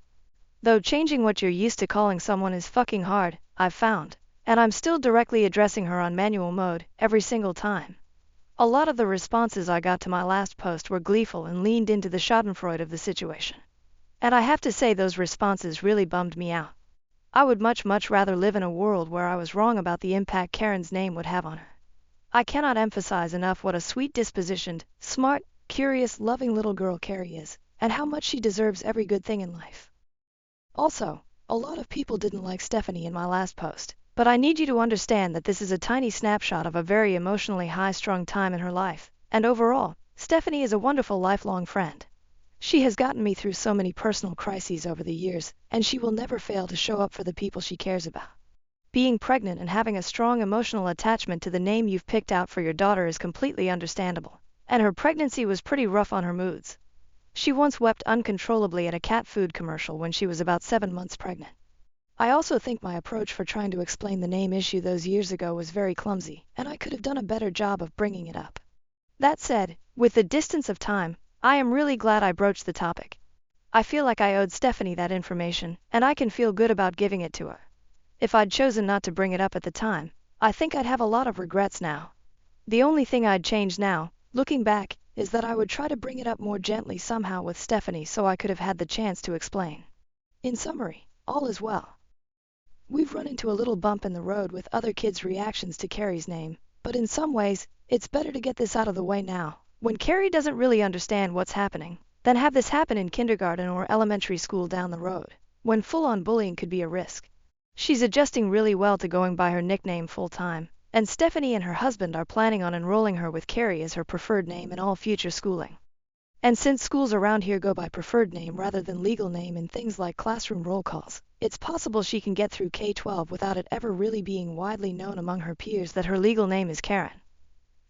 Though changing what you're used to calling someone is fucking hard, I've found. And I'm still directly addressing her on manual mode, every single time. A lot of the responses I got to my last post were gleeful and leaned into the schadenfreude of the situation. And I have to say those responses really bummed me out. I would much rather live in a world where I was wrong about the impact Karen's name would have on her. I cannot emphasize enough what a sweet-dispositioned, smart, curious, loving little girl Carrie is, and how much she deserves every good thing in life. Also, a lot of people didn't like Stephanie in my last post. But I need you to understand that this is a tiny snapshot of a very emotionally high-strung time in her life, and overall, Stephanie is a wonderful lifelong friend. She has gotten me through so many personal crises over the years, and she will never fail to show up for the people she cares about. Being pregnant and having a strong emotional attachment to the name you've picked out for your daughter is completely understandable, and her pregnancy was pretty rough on her moods. She once wept uncontrollably at a cat food commercial when she was about 7 months pregnant. I also think my approach for trying to explain the name issue those years ago was very clumsy, and I could have done a better job of bringing it up. That said, with the distance of time, I am really glad I broached the topic. I feel like I owed Stephanie that information, and I can feel good about giving it to her. If I'd chosen not to bring it up at the time, I think I'd have a lot of regrets now. The only thing I'd change now, looking back, is that I would try to bring it up more gently somehow with Stephanie so I could have had the chance to explain. In summary, all is well. We've run into a little bump in the road with other kids' reactions to Carrie's name, but in some ways, it's better to get this out of the way now, when Carrie doesn't really understand what's happening, than have this happen in kindergarten or elementary school down the road, when full-on bullying could be a risk. She's adjusting really well to going by her nickname full-time, and Stephanie and her husband are planning on enrolling her with Carrie as her preferred name in all future schooling. And since schools around here go by preferred name rather than legal name in things like classroom roll calls, It's possible she can get through K-12 without it ever really being widely known among her peers that her legal name is Karen.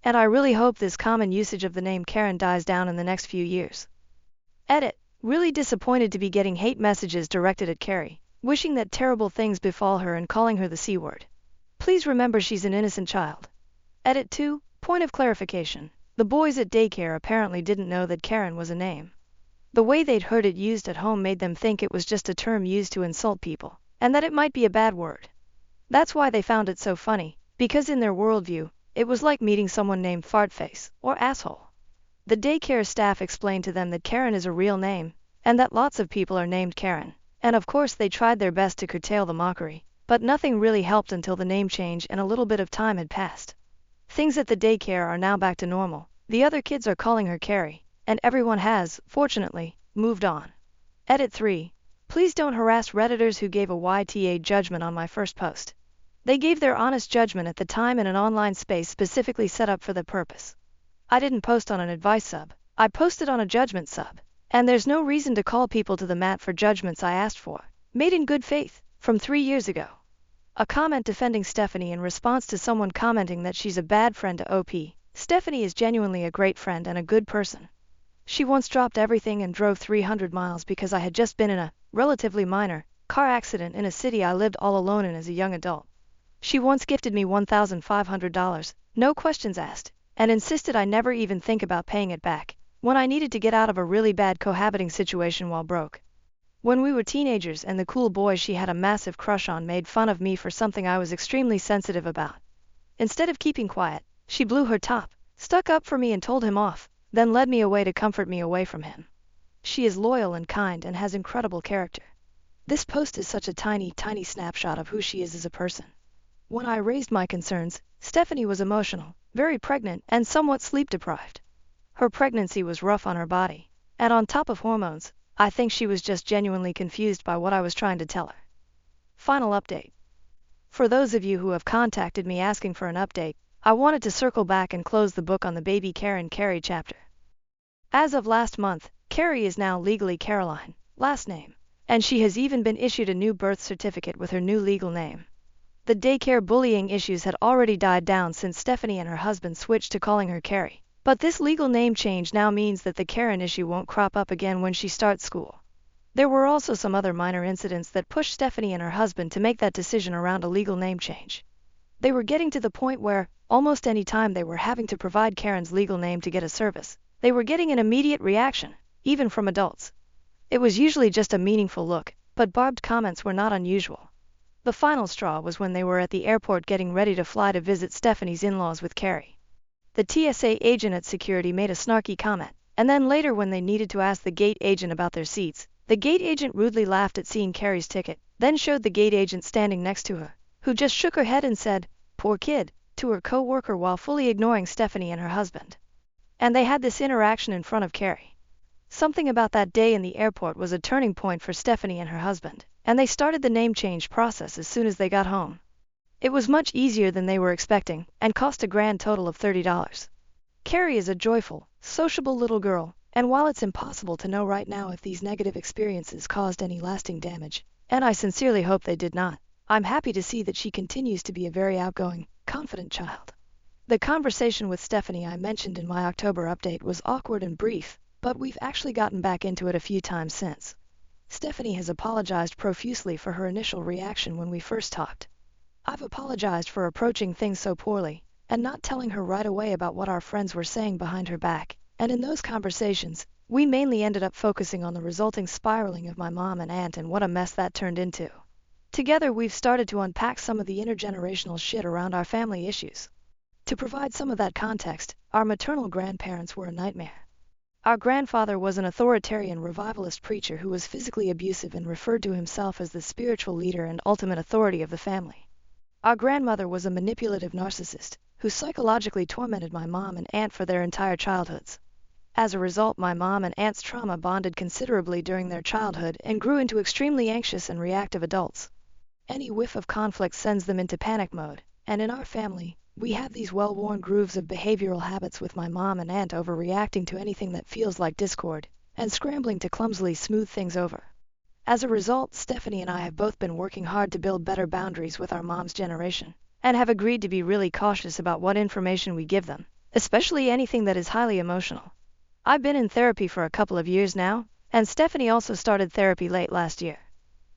And I really hope this common usage of the name Karen dies down in the next few years. Edit. Really disappointed to be getting hate messages directed at Carrie, wishing that terrible things befall her and calling her the C word. Please remember she's an innocent child. Edit 2. Point of clarification. The boys at daycare apparently didn't know that Karen was a name. The way they'd heard it used at home made them think it was just a term used to insult people, and that it might be a bad word. That's why they found it so funny, because in their worldview, it was like meeting someone named Fartface or Asshole. The daycare staff explained to them that Karen is a real name, and that lots of people are named Karen, and of course they tried their best to curtail the mockery, but nothing really helped until the name change and a little bit of time had passed. Things at the daycare are now back to normal. The other kids are calling her Carrie, and everyone has, fortunately, moved on. Edit 3. Please don't harass Redditors who gave a YTA judgment on my first post. They gave their honest judgment at the time in an online space specifically set up for the purpose. I didn't post on an advice sub, I posted on a judgment sub, and there's no reason to call people to the mat for judgments I asked for, made in good faith, from 3 years ago. A comment defending Stephanie in response to someone commenting that she's a bad friend to OP. Stephanie is genuinely a great friend and a good person. She once dropped everything and drove 300 miles because I had just been in a relatively minor car accident in a city I lived all alone in as a young adult. She once gifted me $1,500, no questions asked, and insisted I never even think about paying it back, when I needed to get out of a really bad cohabiting situation while broke. When we were teenagers and the cool boy she had a massive crush on made fun of me for something I was extremely sensitive about. Instead of keeping quiet, she blew her top, stuck up for me and told him off, then led me away to comfort me away from him. She is loyal and kind and has incredible character. This post is such a tiny snapshot of who she is as a person. When I raised my concerns, Stephanie was emotional, very pregnant, and somewhat sleep-deprived. Her pregnancy was rough on her body, and on top of hormones, I think she was just genuinely confused by what I was trying to tell her. Final update. For those of you who have contacted me asking for an update, I wanted to circle back and close the book on the baby Carrie chapter. As of last month, Carrie is now legally Caroline, last name, and she has even been issued a new birth certificate with her new legal name. The daycare bullying issues had already died down since Stephanie and her husband switched to calling her Carrie, but this legal name change now means that the Karen issue won't crop up again when she starts school. There were also some other minor incidents that pushed Stephanie and her husband to make that decision around a legal name change. They were getting to the point where, almost any time they were having to provide Karen's legal name to get a service, they were getting an immediate reaction, even from adults. It was usually just a meaningful look, but barbed comments were not unusual. The final straw was when they were at the airport getting ready to fly to visit Stephanie's in-laws with Carrie. The TSA agent at security made a snarky comment, and then later when they needed to ask the gate agent about their seats, the gate agent rudely laughed at seeing Carrie's ticket, then showed the gate agent standing next to her, who just shook her head and said, "Poor kid," to her co-worker while fully ignoring Stephanie and her husband. And they had this interaction in front of Carrie. Something about that day in the airport was a turning point for Stephanie and her husband, and they started the name change process as soon as they got home. It was much easier than they were expecting, and cost a grand total of $30. Carrie is a joyful, sociable little girl, and while it's impossible to know right now if these negative experiences caused any lasting damage, and I sincerely hope they did not, I'm happy to see that she continues to be a very outgoing, confident child. The conversation with Stephanie I mentioned in my October update was awkward and brief, but we've actually gotten back into it a few times since. Stephanie has apologized profusely for her initial reaction when we first talked. I've apologized for approaching things so poorly, and not telling her right away about what our friends were saying behind her back, and in those conversations, we mainly ended up focusing on the resulting spiraling of my mom and aunt and what a mess that turned into. Together we've started to unpack some of the intergenerational shit around our family issues. To provide some of that context, our maternal grandparents were a nightmare. Our grandfather was an authoritarian revivalist preacher who was physically abusive and referred to himself as the spiritual leader and ultimate authority of the family. Our grandmother was a manipulative narcissist who psychologically tormented my mom and aunt for their entire childhoods. As a result, my mom and aunt's trauma bonded considerably during their childhood and grew into extremely anxious and reactive adults. Any whiff of conflict sends them into panic mode, and in our family, we have these well-worn grooves of behavioral habits with my mom and aunt overreacting to anything that feels like discord, and scrambling to clumsily smooth things over. As a result, Stephanie and I have both been working hard to build better boundaries with our mom's generation, and have agreed to be really cautious about what information we give them, especially anything that is highly emotional. I've been in therapy for a couple of years now, and Stephanie also started therapy late last year.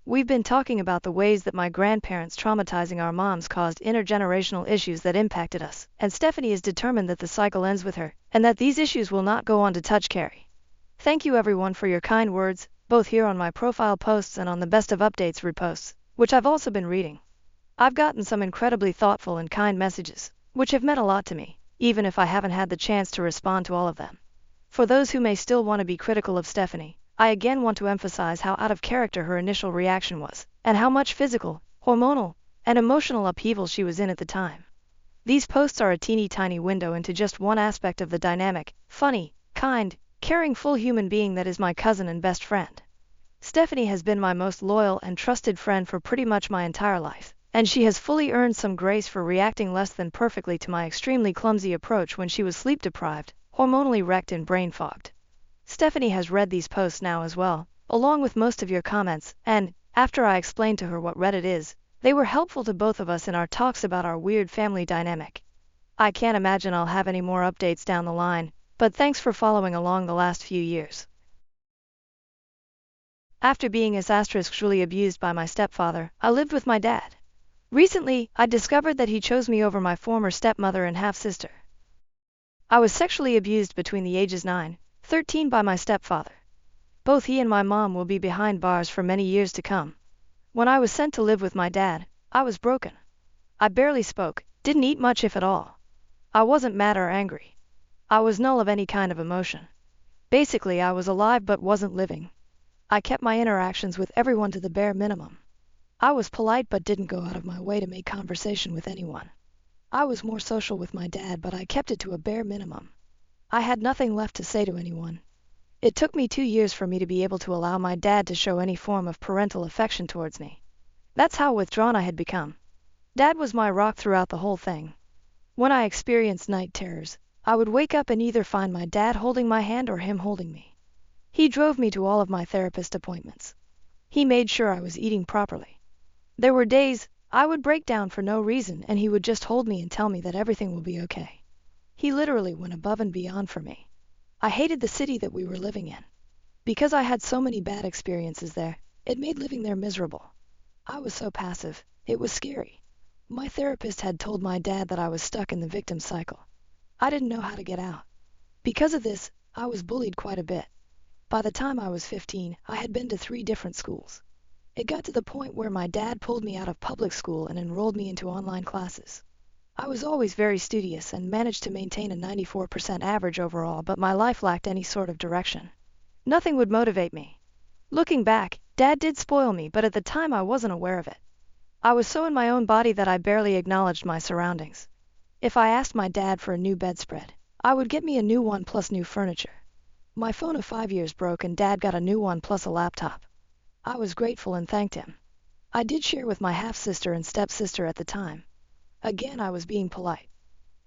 We've been talking about the ways that my grandparents traumatizing our moms caused intergenerational issues that impacted us, and Stephanie is determined that the cycle ends with her, and that these issues will not go on to touch Carrie. Thank you everyone for your kind words, both here on my profile posts and on the Best of Updates reposts, which I've also been reading. I've gotten some incredibly thoughtful and kind messages, which have meant a lot to me, even if I haven't had the chance to respond to all of them. For those who may still want to be critical of Stephanie, I again want to emphasize how out of character her initial reaction was, and how much physical, hormonal, and emotional upheaval she was in at the time. These posts are a teeny tiny window into just one aspect of the dynamic, funny, kind, caring full human being that is my cousin and best friend. Stephanie has been my most loyal and trusted friend for pretty much my entire life, and she has fully earned some grace for reacting less than perfectly to my extremely clumsy approach when she was sleep deprived, hormonally wrecked and brain fogged. Stephanie has read these posts now as well, along with most of your comments, and, after I explained to her what Reddit is, they were helpful to both of us in our talks about our weird family dynamic. I can't imagine I'll have any more updates down the line, but thanks for following along the last few years. After being truly abused by my stepfather, I lived with my dad. Recently, I discovered that he chose me over my former stepmother and half-sister. I was sexually abused between the ages 9-13 by my stepfather. Both he and my mom will be behind bars for many years to come. When I was sent to live with my dad, I was broken. I barely spoke, didn't eat much if at all. I wasn't mad or angry. I was null of any kind of emotion. Basically, I was alive but wasn't living. I kept my interactions with everyone to the bare minimum. I was polite but didn't go out of my way to make conversation with anyone. I was more social with my dad, but I kept it to a bare minimum. I had nothing left to say to anyone. It took me 2 years for me to be able to allow my dad to show any form of parental affection towards me. That's how withdrawn I had become. Dad was my rock throughout the whole thing. When I experienced night terrors, I would wake up and either find my dad holding my hand or him holding me. He drove me to all of my therapist appointments. He made sure I was eating properly. There were days I would break down for no reason and he would just hold me and tell me that everything will be okay. He literally went above and beyond for me. I hated the city that we were living in. Because I had so many bad experiences there, it made living there miserable. I was so passive, it was scary. My therapist had told my dad that I was stuck in the victim cycle. I didn't know how to get out. Because of this, I was bullied quite a bit. By the time I was 15, I had been to 3 different schools. It got to the point where my dad pulled me out of public school and enrolled me into online classes. I was always very studious and managed to maintain a 94% average overall, but my life lacked any sort of direction. Nothing would motivate me. Looking back, Dad did spoil me, but at the time I wasn't aware of it. I was so in my own body that I barely acknowledged my surroundings. If I asked my dad for a new bedspread, I would get me a new one plus new furniture. My phone of 5 years broke and Dad got a new one plus a laptop. I was grateful and thanked him. I did share with my half-sister and stepsister at the time. Again, I was being polite.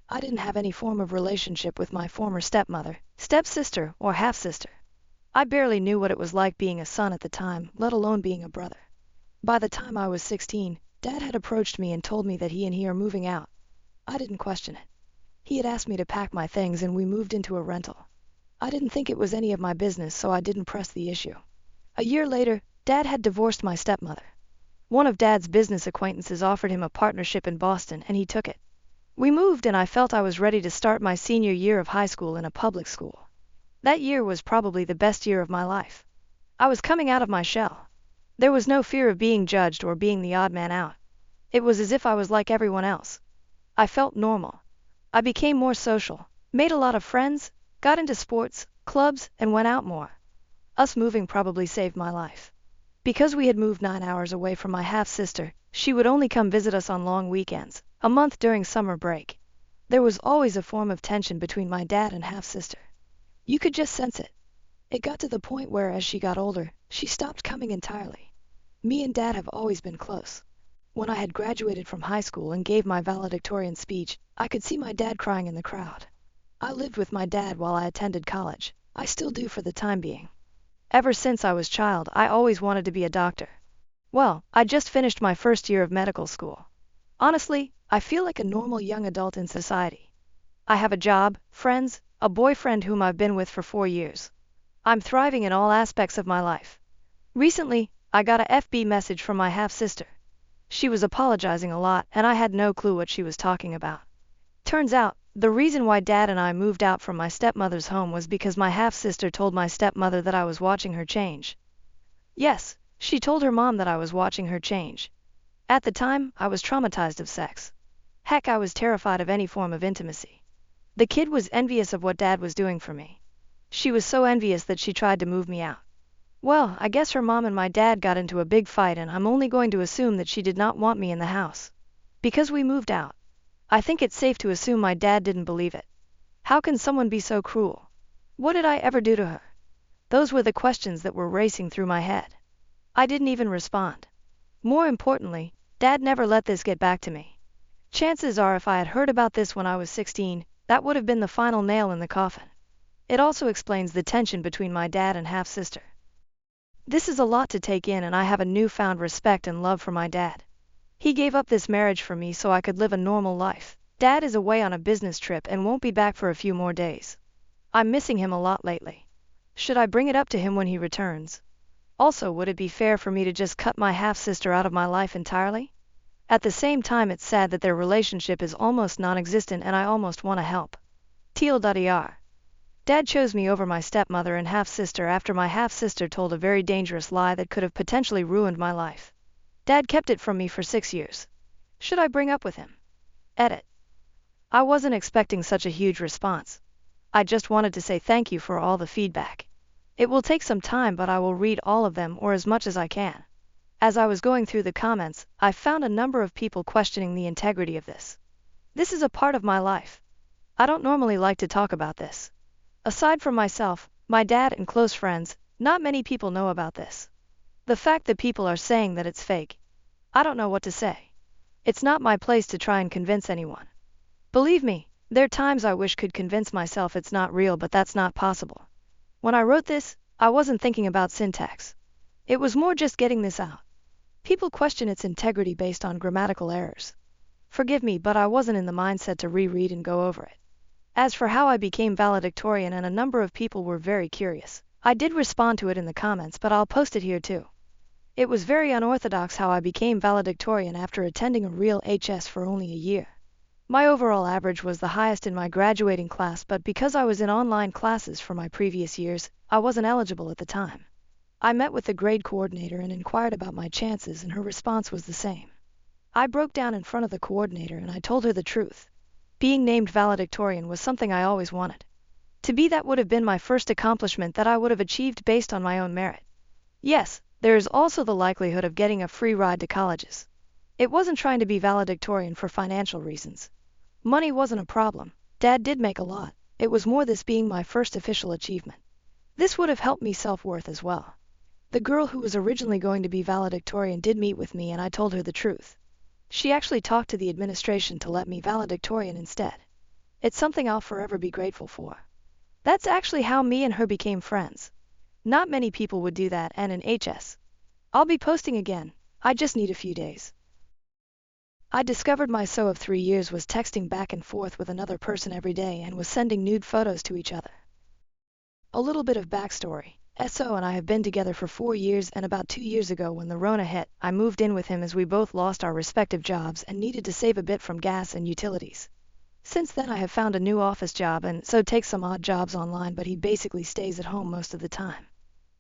I didn't have any form of relationship with my former stepmother, stepsister, or half-sister. I barely knew what it was like being a son at the time, let alone being a brother. By the time I was 16, Dad had approached me and told me that he and he are moving out. I didn't question it. He had asked me to pack my things and we moved into a rental. I didn't think it was any of my business, so I didn't press the issue. A year later, Dad had divorced my stepmother. One of Dad's business acquaintances offered him a partnership in Boston and he took it. We moved and I felt I was ready to start my senior year of high school in a public school. That year was probably the best year of my life. I was coming out of my shell. There was no fear of being judged or being the odd man out. It was as if I was like everyone else. I felt normal. I became more social, made a lot of friends, got into sports, clubs, and went out more. Us moving probably saved my life. Because we had moved 9 hours away from my half-sister, she would only come visit us on long weekends, a month during summer break. There was always a form of tension between my dad and half-sister. You could just sense it. It got to the point where, as she got older, she stopped coming entirely. Me and Dad have always been close. When I had graduated from high school and gave my valedictorian speech, I could see my dad crying in the crowd. I lived with my dad while I attended college. I still do for the time being. Ever since I was a child, I always wanted to be a doctor. Well, I just finished my first year of medical school. Honestly, I feel like a normal young adult in society. I have a job, friends, a boyfriend whom I've been with for 4 years. I'm thriving in all aspects of my life. Recently, I got a FB message from my half-sister. She was apologizing a lot, and I had no clue what she was talking about. Turns out, the reason why Dad and I moved out from my stepmother's home was because my half-sister told my stepmother that I was watching her change. Yes, she told her mom that I was watching her change. At the time, I was traumatized of sex. Heck, I was terrified of any form of intimacy. The kid was envious of what Dad was doing for me. She was so envious that she tried to move me out. Well, I guess her mom and my dad got into a big fight, and I'm only going to assume that she did not want me in the house. Because we moved out. I think it's safe to assume my dad didn't believe it. How can someone be so cruel? What did I ever do to her? Those were the questions that were racing through my head. I didn't even respond. More importantly, Dad never let this get back to me. Chances are if I had heard about this when I was 16, that would have been the final nail in the coffin. It also explains the tension between my dad and half-sister. This is a lot to take in, and I have a newfound respect and love for my dad. He gave up this marriage for me so I could live a normal life. Dad is away on a business trip and won't be back for a few more days. I'm missing him a lot lately. Should I bring it up to him when he returns? Also, would it be fair for me to just cut my half-sister out of my life entirely? At the same time, it's sad that their relationship is almost non-existent, and I almost want to help. TLDR. Dad chose me over my stepmother and half-sister after my half-sister told a very dangerous lie that could have potentially ruined my life. Dad kept it from me for 6 years. Should I bring up with him? Edit. I wasn't expecting such a huge response. I just wanted to say thank you for all the feedback. It will take some time, but I will read all of them, or as much as I can. As I was going through the comments, I found a number of people questioning the integrity of this. This is a part of my life. I don't normally like to talk about this. Aside from myself, my dad, and close friends, not many people know about this. The fact that people are saying that it's fake, I don't know what to say. It's not my place to try and convince anyone. Believe me, there are times I wish could convince myself it's not real, but that's not possible. When I wrote this, I wasn't thinking about syntax. It was more just getting this out. People question its integrity based on grammatical errors. Forgive me, but I wasn't in the mindset to reread and go over it. As for how I became valedictorian, and a number of people were very curious, I did respond to it in the comments, but I'll post it here too. It was very unorthodox how I became valedictorian after attending a real HS for only a year. My overall average was the highest in my graduating class, but because I was in online classes for my previous years, I wasn't eligible at the time. I met with the grade coordinator and inquired about my chances, and her response was the same. I broke down in front of the coordinator and I told her the truth. Being named valedictorian was something I always wanted. To be that would have been my first accomplishment that I would have achieved based on my own merit. Yes, there is also the likelihood of getting a free ride to colleges. It wasn't trying to be valedictorian for financial reasons. Money wasn't a problem. Dad did make a lot. It was more this being my first official achievement. This would have helped me self-worth as well. The girl who was originally going to be valedictorian did meet with me, and I told her the truth. She actually talked to the administration to let me valedictorian instead. It's something I'll forever be grateful for. That's actually how me and her became friends. Not many people would do that, and in HS. I'll be posting again. I just need a few days. I discovered my SO of 3 years was texting back and forth with another person every day and was sending nude photos to each other. A little bit of backstory. SO and I have been together for 4 years, and about 2 years ago when the Rona hit, I moved in with him as we both lost our respective jobs and needed to save a bit from gas and utilities. Since then I have found a new office job, and so takes some odd jobs online, but he basically stays at home most of the time.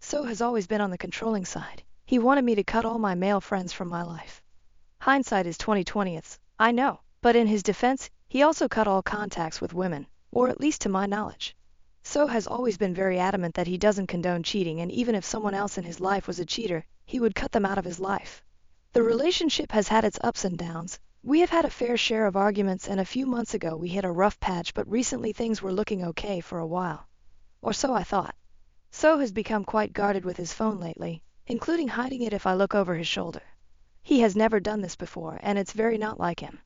So has always been on the controlling side. He wanted me to cut all my male friends from my life. Hindsight is 20/20, I know, but in his defense, he also cut all contacts with women, or at least to my knowledge. So has always been very adamant that he doesn't condone cheating, and even if someone else in his life was a cheater, he would cut them out of his life. The relationship has had its ups and downs. We have had a fair share of arguments, and a few months ago we hit a rough patch, but recently things were looking okay for a while. Or so I thought. So has become quite guarded with his phone lately, including hiding it if I look over his shoulder. He has never done this before, and it's very not like him.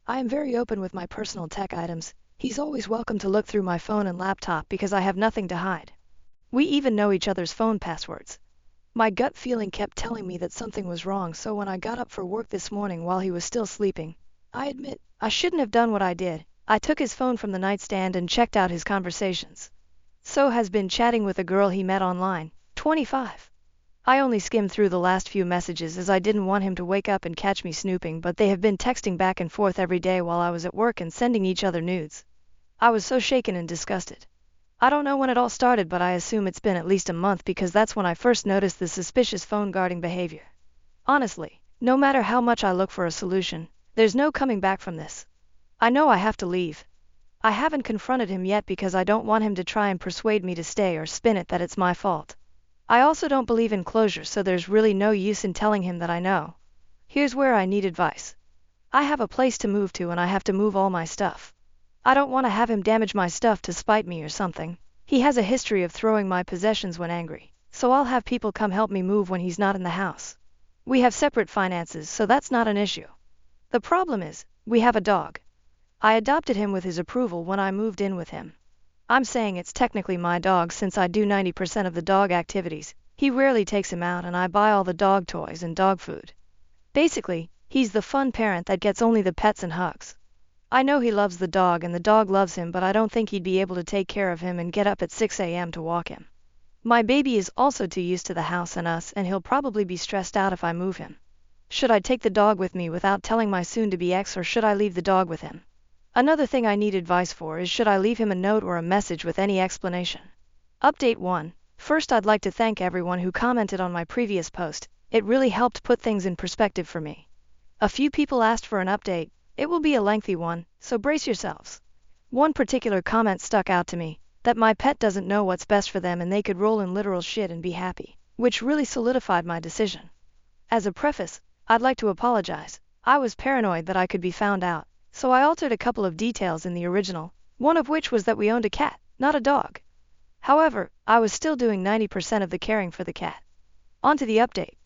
I am very open with my personal tech items. He's always welcome to look through my phone and laptop because I have nothing to hide. We even know each other's phone passwords. My gut feeling kept telling me that something was wrong, so when I got up for work this morning while he was still sleeping, I admit, I shouldn't have done what I did. I took his phone from the nightstand and checked out his conversations. So has been chatting with a girl he met online, 25. I only skimmed through the last few messages as I didn't want him to wake up and catch me snooping, but they have been texting back and forth every day while I was at work and sending each other nudes. I was so shaken and disgusted. I don't know when it all started, but I assume it's been at least a month because that's when I first noticed the suspicious phone guarding behavior. Honestly, no matter how much I look for a solution, there's no coming back from this. I know I have to leave. I haven't confronted him yet because I don't want him to try and persuade me to stay or spin it that it's my fault. I also don't believe in closure, so there's really no use in telling him that I know. Here's where I need advice. I have a place to move to and I have to move all my stuff. I don't want to have him damage my stuff to spite me or something. He has a history of throwing my possessions when angry, so I'll have people come help me move when he's not in the house. We have separate finances, so that's not an issue. The problem is, we have a dog. I adopted him with his approval when I moved in with him. I'm saying it's technically my dog since I do 90% of the dog activities. He rarely takes him out and I buy all the dog toys and dog food. Basically, he's the fun parent that gets only the pets and hugs. I know he loves the dog and the dog loves him, but I don't think he'd be able to take care of him and get up at 6 a.m. to walk him. My baby is also too used to the house and us, and he'll probably be stressed out if I move him. Should I take the dog with me without telling my soon-to-be ex, or should I leave the dog with him? Another thing I need advice for is, should I leave him a note or a message with any explanation? Update 1. First, I'd like to thank everyone who commented on my previous post. It really helped put things in perspective for me. A few people asked for an update. It will be a lengthy one, so brace yourselves. One particular comment stuck out to me, that my pet doesn't know what's best for them and they could roll in literal shit and be happy, which really solidified my decision. As a preface, I'd like to apologize. I was paranoid that I could be found out, so I altered a couple of details in the original, one of which was that we owned a cat, not a dog. However, I was still doing 90% of the caring for the cat. On to the update.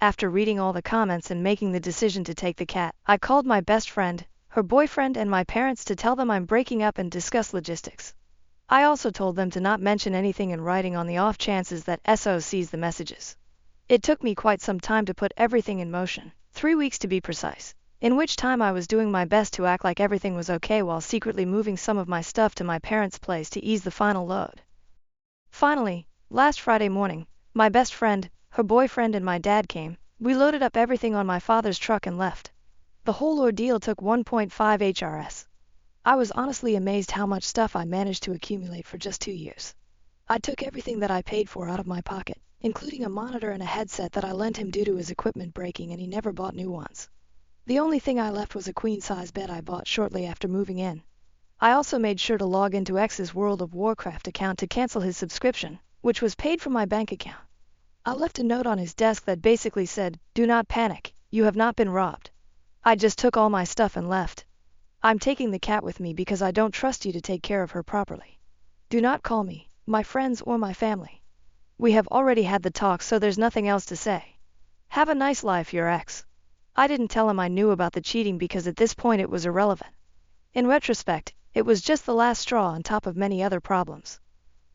After reading all the comments and making the decision to take the cat, I called my best friend, her boyfriend, and my parents to tell them I'm breaking up and discuss logistics. I also told them to not mention anything in writing on the off chances that SO sees the messages. It took me quite some time to put everything in motion, 3 weeks to be precise, in which time I was doing my best to act like everything was okay while secretly moving some of my stuff to my parents' place to ease the final load. Finally, last Friday morning, my best friend, her boyfriend, and my dad came. We loaded up everything on my father's truck and left. The whole ordeal took 1.5 HRS. I was honestly amazed how much stuff I managed to accumulate for just 2 years. I took everything that I paid for out of my pocket, including a monitor and a headset that I lent him due to his equipment breaking, and he never bought new ones. The only thing I left was a queen-size bed I bought shortly after moving in. I also made sure to log into X's World of Warcraft account to cancel his subscription, which was paid from my bank account. I left a note on his desk that basically said, "Do not panic, you have not been robbed." I just took all my stuff and left. I'm taking the cat with me because I don't trust you to take care of her properly. Do not call me, my friends, or my family. We have already had the talk, so there's nothing else to say. Have a nice life, your ex. I didn't tell him I knew about the cheating because at this point it was irrelevant. In retrospect, it was just the last straw on top of many other problems.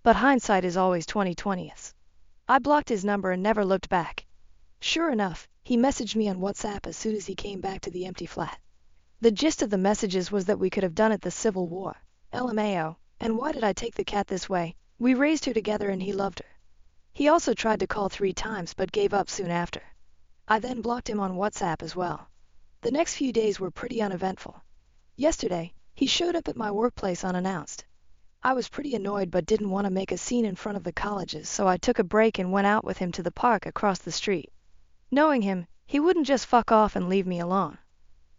But hindsight is always 20/20. I blocked his number and never looked back. Sure enough, he messaged me on WhatsApp as soon as he came back to the empty flat. The gist of the messages was that we could have done it the Civil War, LMAO, and why did I take the cat this way? We raised her together and he loved her. He also tried to call 3 times but gave up soon after. I then blocked him on WhatsApp as well. The next few days were pretty uneventful. Yesterday, he showed up at my workplace unannounced. I was pretty annoyed but didn't want to make a scene in front of the colleges, so I took a break and went out with him to the park across the street. Knowing him, he wouldn't just fuck off and leave me alone.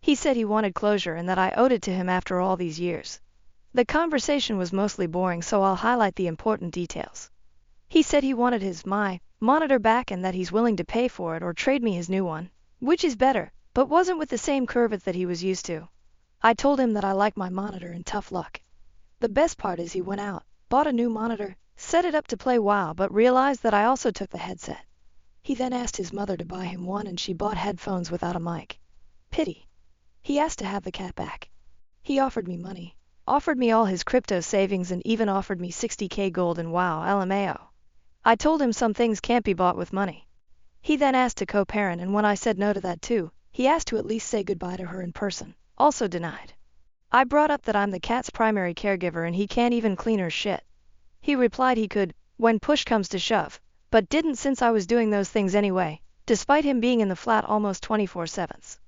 He said he wanted closure and that I owed it to him after all these years. The conversation was mostly boring, so I'll highlight the important details. He said he wanted his monitor back and that he's willing to pay for it or trade me his new one, which is better, but wasn't with the same curvature that he was used to. I told him that I like my monitor and tough luck. The best part is he went out, bought a new monitor, set it up to play WoW, but realized that I also took the headset. He then asked his mother to buy him one and she bought headphones without a mic. Pity. He asked to have the cat back. He offered me money, offered me all his crypto savings, and even offered me 60k gold in WoW LMAO. I told him some things can't be bought with money. He then asked to co-parent, and when I said no to that too, he asked to at least say goodbye to her in person, also denied. I brought up that I'm the cat's primary caregiver and he can't even clean her shit. He replied he could, when push comes to shove, but didn't since I was doing those things anyway, despite him being in the flat almost 24/7.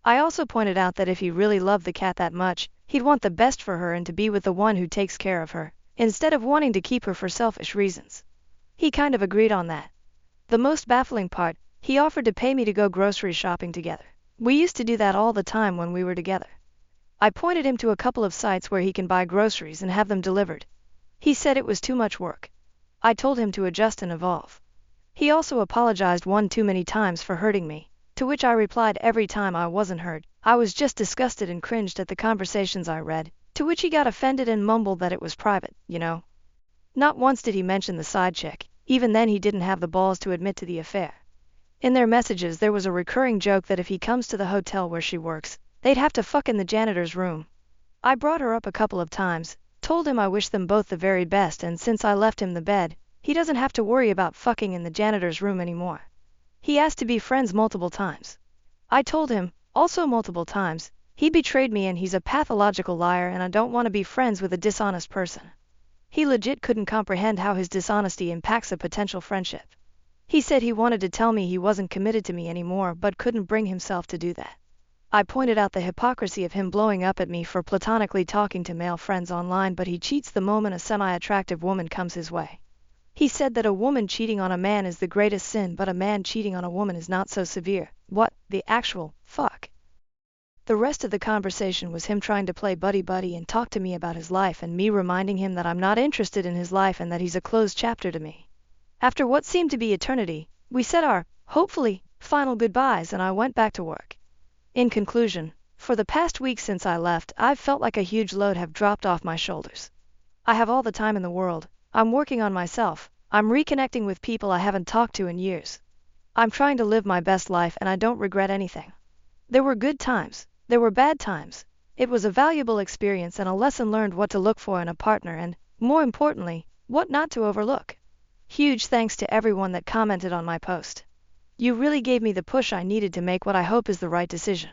I also pointed out that if he really loved the cat that much, he'd want the best for her and to be with the one who takes care of her, instead of wanting to keep her for selfish reasons. He kind of agreed on that. The most baffling part, he offered to pay me to go grocery shopping together. We used to do that all the time when we were together. I pointed him to a couple of sites where he can buy groceries and have them delivered. He said it was too much work. I told him to adjust and evolve. He also apologized one too many times for hurting me, to which I replied every time I wasn't hurt, I was just disgusted and cringed at the conversations I read, to which he got offended and mumbled that it was private, you know. Not once did he mention the side chick, even then he didn't have the balls to admit to the affair. In their messages there was a recurring joke that if he comes to the hotel where she works, they'd have to fuck in the janitor's room. I brought her up a couple of times, told him I wish them both the very best, and since I left him the bed, he doesn't have to worry about fucking in the janitor's room anymore. He asked to be friends multiple times. I told him, also multiple times, he betrayed me and he's a pathological liar and I don't want to be friends with a dishonest person. He legit couldn't comprehend how his dishonesty impacts a potential friendship. He said he wanted to tell me he wasn't committed to me anymore but couldn't bring himself to do that. I pointed out the hypocrisy of him blowing up at me for platonically talking to male friends online, but he cheats the moment a semi-attractive woman comes his way. He said that a woman cheating on a man is the greatest sin, but a man cheating on a woman is not so severe. What the actual fuck? The rest of the conversation was him trying to play buddy-buddy and talk to me about his life and me reminding him that I'm not interested in his life and that he's a closed chapter to me. After what seemed to be eternity, we said our, hopefully, final goodbyes and I went back to work. In conclusion, for the past week since I left, I've felt like a huge load have dropped off my shoulders. I have all the time in the world, I'm working on myself, I'm reconnecting with people I haven't talked to in years. I'm trying to live my best life and I don't regret anything. There were good times, there were bad times. It was a valuable experience and a lesson learned what to look for in a partner and, more importantly, what not to overlook. Huge thanks to everyone that commented on my post. You really gave me the push I needed to make what I hope is the right decision.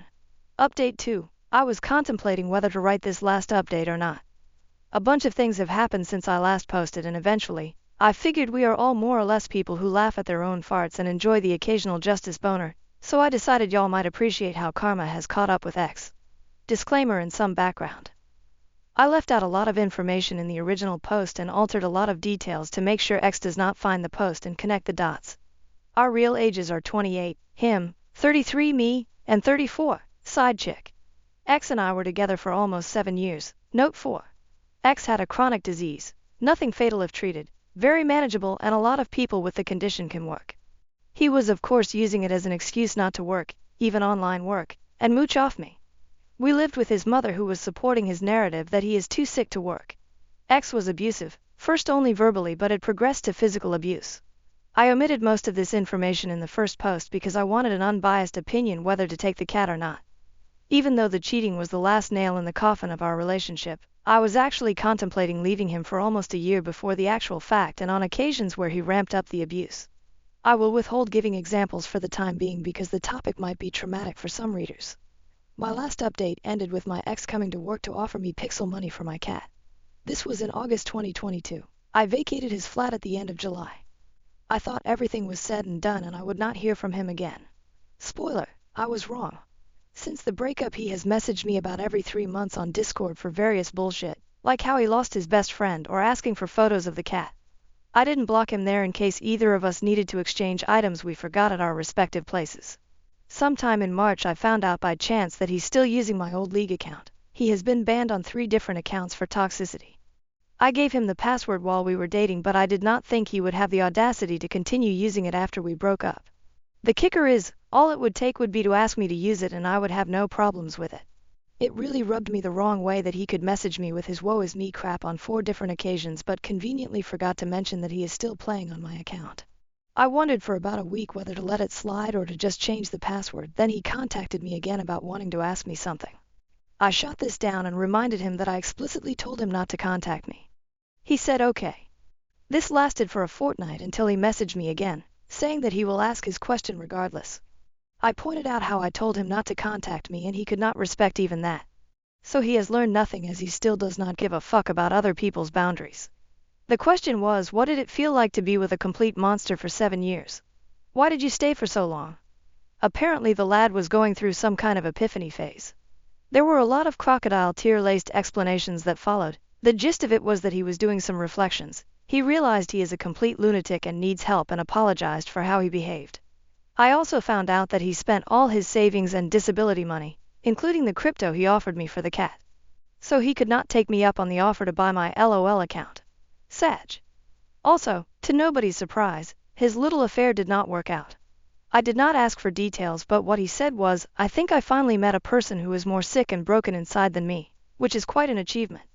Update 2. I was contemplating whether to write this last update or not. A bunch of things have happened since I last posted and eventually, I figured we are all more or less people who laugh at their own farts and enjoy the occasional justice boner, so I decided y'all might appreciate how karma has caught up with X. Disclaimer and some background. I left out a lot of information in the original post and altered a lot of details to make sure X does not find the post and connect the dots. Our real ages are 28, him, 33, me, and 34, side chick. X and I were together for almost 7 years. Note 4. X had a chronic disease, nothing fatal if treated, very manageable, and a lot of people with the condition can work. He was of course using it as an excuse not to work, even online work, and mooch off me. We lived with his mother who was supporting his narrative that he is too sick to work. X was abusive, first only verbally but it progressed to physical abuse. I omitted most of this information in the first post because I wanted an unbiased opinion whether to take the cat or not. Even though the cheating was the last nail in the coffin of our relationship, I was actually contemplating leaving him for almost a year before the actual fact and on occasions where he ramped up the abuse. I will withhold giving examples for the time being because the topic might be traumatic for some readers. My last update ended with my ex coming to work to offer me pixel money for my cat. This was in August 2022. I vacated his flat at the end of July. I thought everything was said and done and I would not hear from him again. Spoiler, I was wrong. Since the breakup he has messaged me about every 3 months on Discord for various bullshit, like how he lost his best friend or asking for photos of the cat. I didn't block him there in case either of us needed to exchange items we forgot at our respective places. Sometime in March I found out by chance that he's still using my old League account. He has been banned on 3 different accounts for toxicity. I gave him the password while we were dating, but I did not think he would have the audacity to continue using it after we broke up. The kicker is, all it would take would be to ask me to use it and I would have no problems with it. It really rubbed me the wrong way that he could message me with his woe is me crap on 4 different occasions but conveniently forgot to mention that he is still playing on my account. I wondered for about a week whether to let it slide or to just change the password, then he contacted me again about wanting to ask me something. I shot this down and reminded him that I explicitly told him not to contact me. He said okay. This lasted for a fortnight until he messaged me again, saying that he will ask his question regardless. I pointed out how I told him not to contact me and he could not respect even that. So he has learned nothing as he still does not give a fuck about other people's boundaries. The question was, what did it feel like to be with a complete monster for 7 years? Why did you stay for so long? Apparently the lad was going through some kind of epiphany phase. There were a lot of crocodile tear-laced explanations that followed. The gist of it was that he was doing some reflections. He realized he is a complete lunatic and needs help and apologized for how he behaved. I also found out that he spent all his savings and disability money, including the crypto he offered me for the cat. So he could not take me up on the offer to buy my LOL account. Sag. Also, to nobody's surprise, his little affair did not work out. I did not ask for details, but what he said was, I think I finally met a person who is more sick and broken inside than me, which is quite an achievement.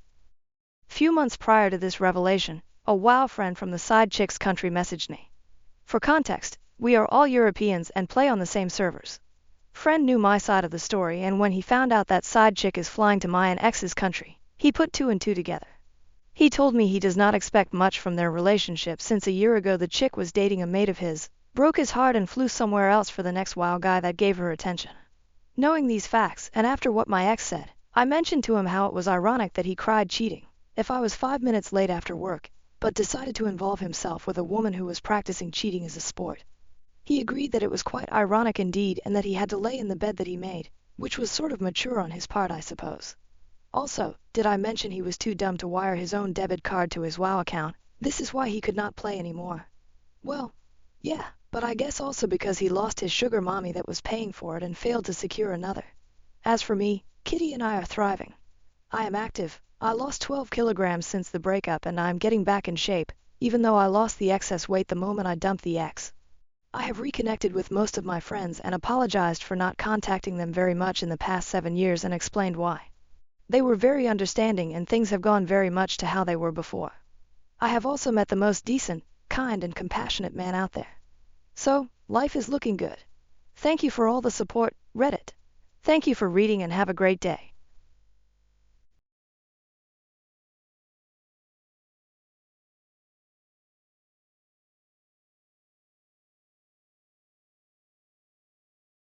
Few months prior to this revelation, a WoW friend from the side chick's country messaged me. For context, we are all Europeans and play on the same servers. Friend knew my side of the story, and when he found out that side chick is flying to my and ex's country, he put 2 and 2 together. He told me he does not expect much from their relationship since a year ago the chick was dating a mate of his, broke his heart and flew somewhere else for the next WoW guy that gave her attention. Knowing these facts, and after what my ex said, I mentioned to him how it was ironic that he cried cheating if I was 5 minutes late after work, but decided to involve himself with a woman who was practicing cheating as a sport. He agreed that it was quite ironic indeed and that he had to lay in the bed that he made, which was sort of mature on his part, I suppose. Also, did I mention he was too dumb to wire his own debit card to his WoW account? This is why he could not play anymore. Well, yeah, but I guess also because he lost his sugar mommy that was paying for it and failed to secure another. As for me, Kitty and I are thriving. I am active. I lost 12 kilograms since the breakup and I am getting back in shape, even though I lost the excess weight the moment I dumped the ex. I have reconnected with most of my friends and apologized for not contacting them very much in the past 7 years and explained why. They were very understanding and things have gone very much to how they were before. I have also met the most decent, kind and compassionate man out there. So, life is looking good. Thank you for all the support, Reddit. Thank you for reading and have a great day.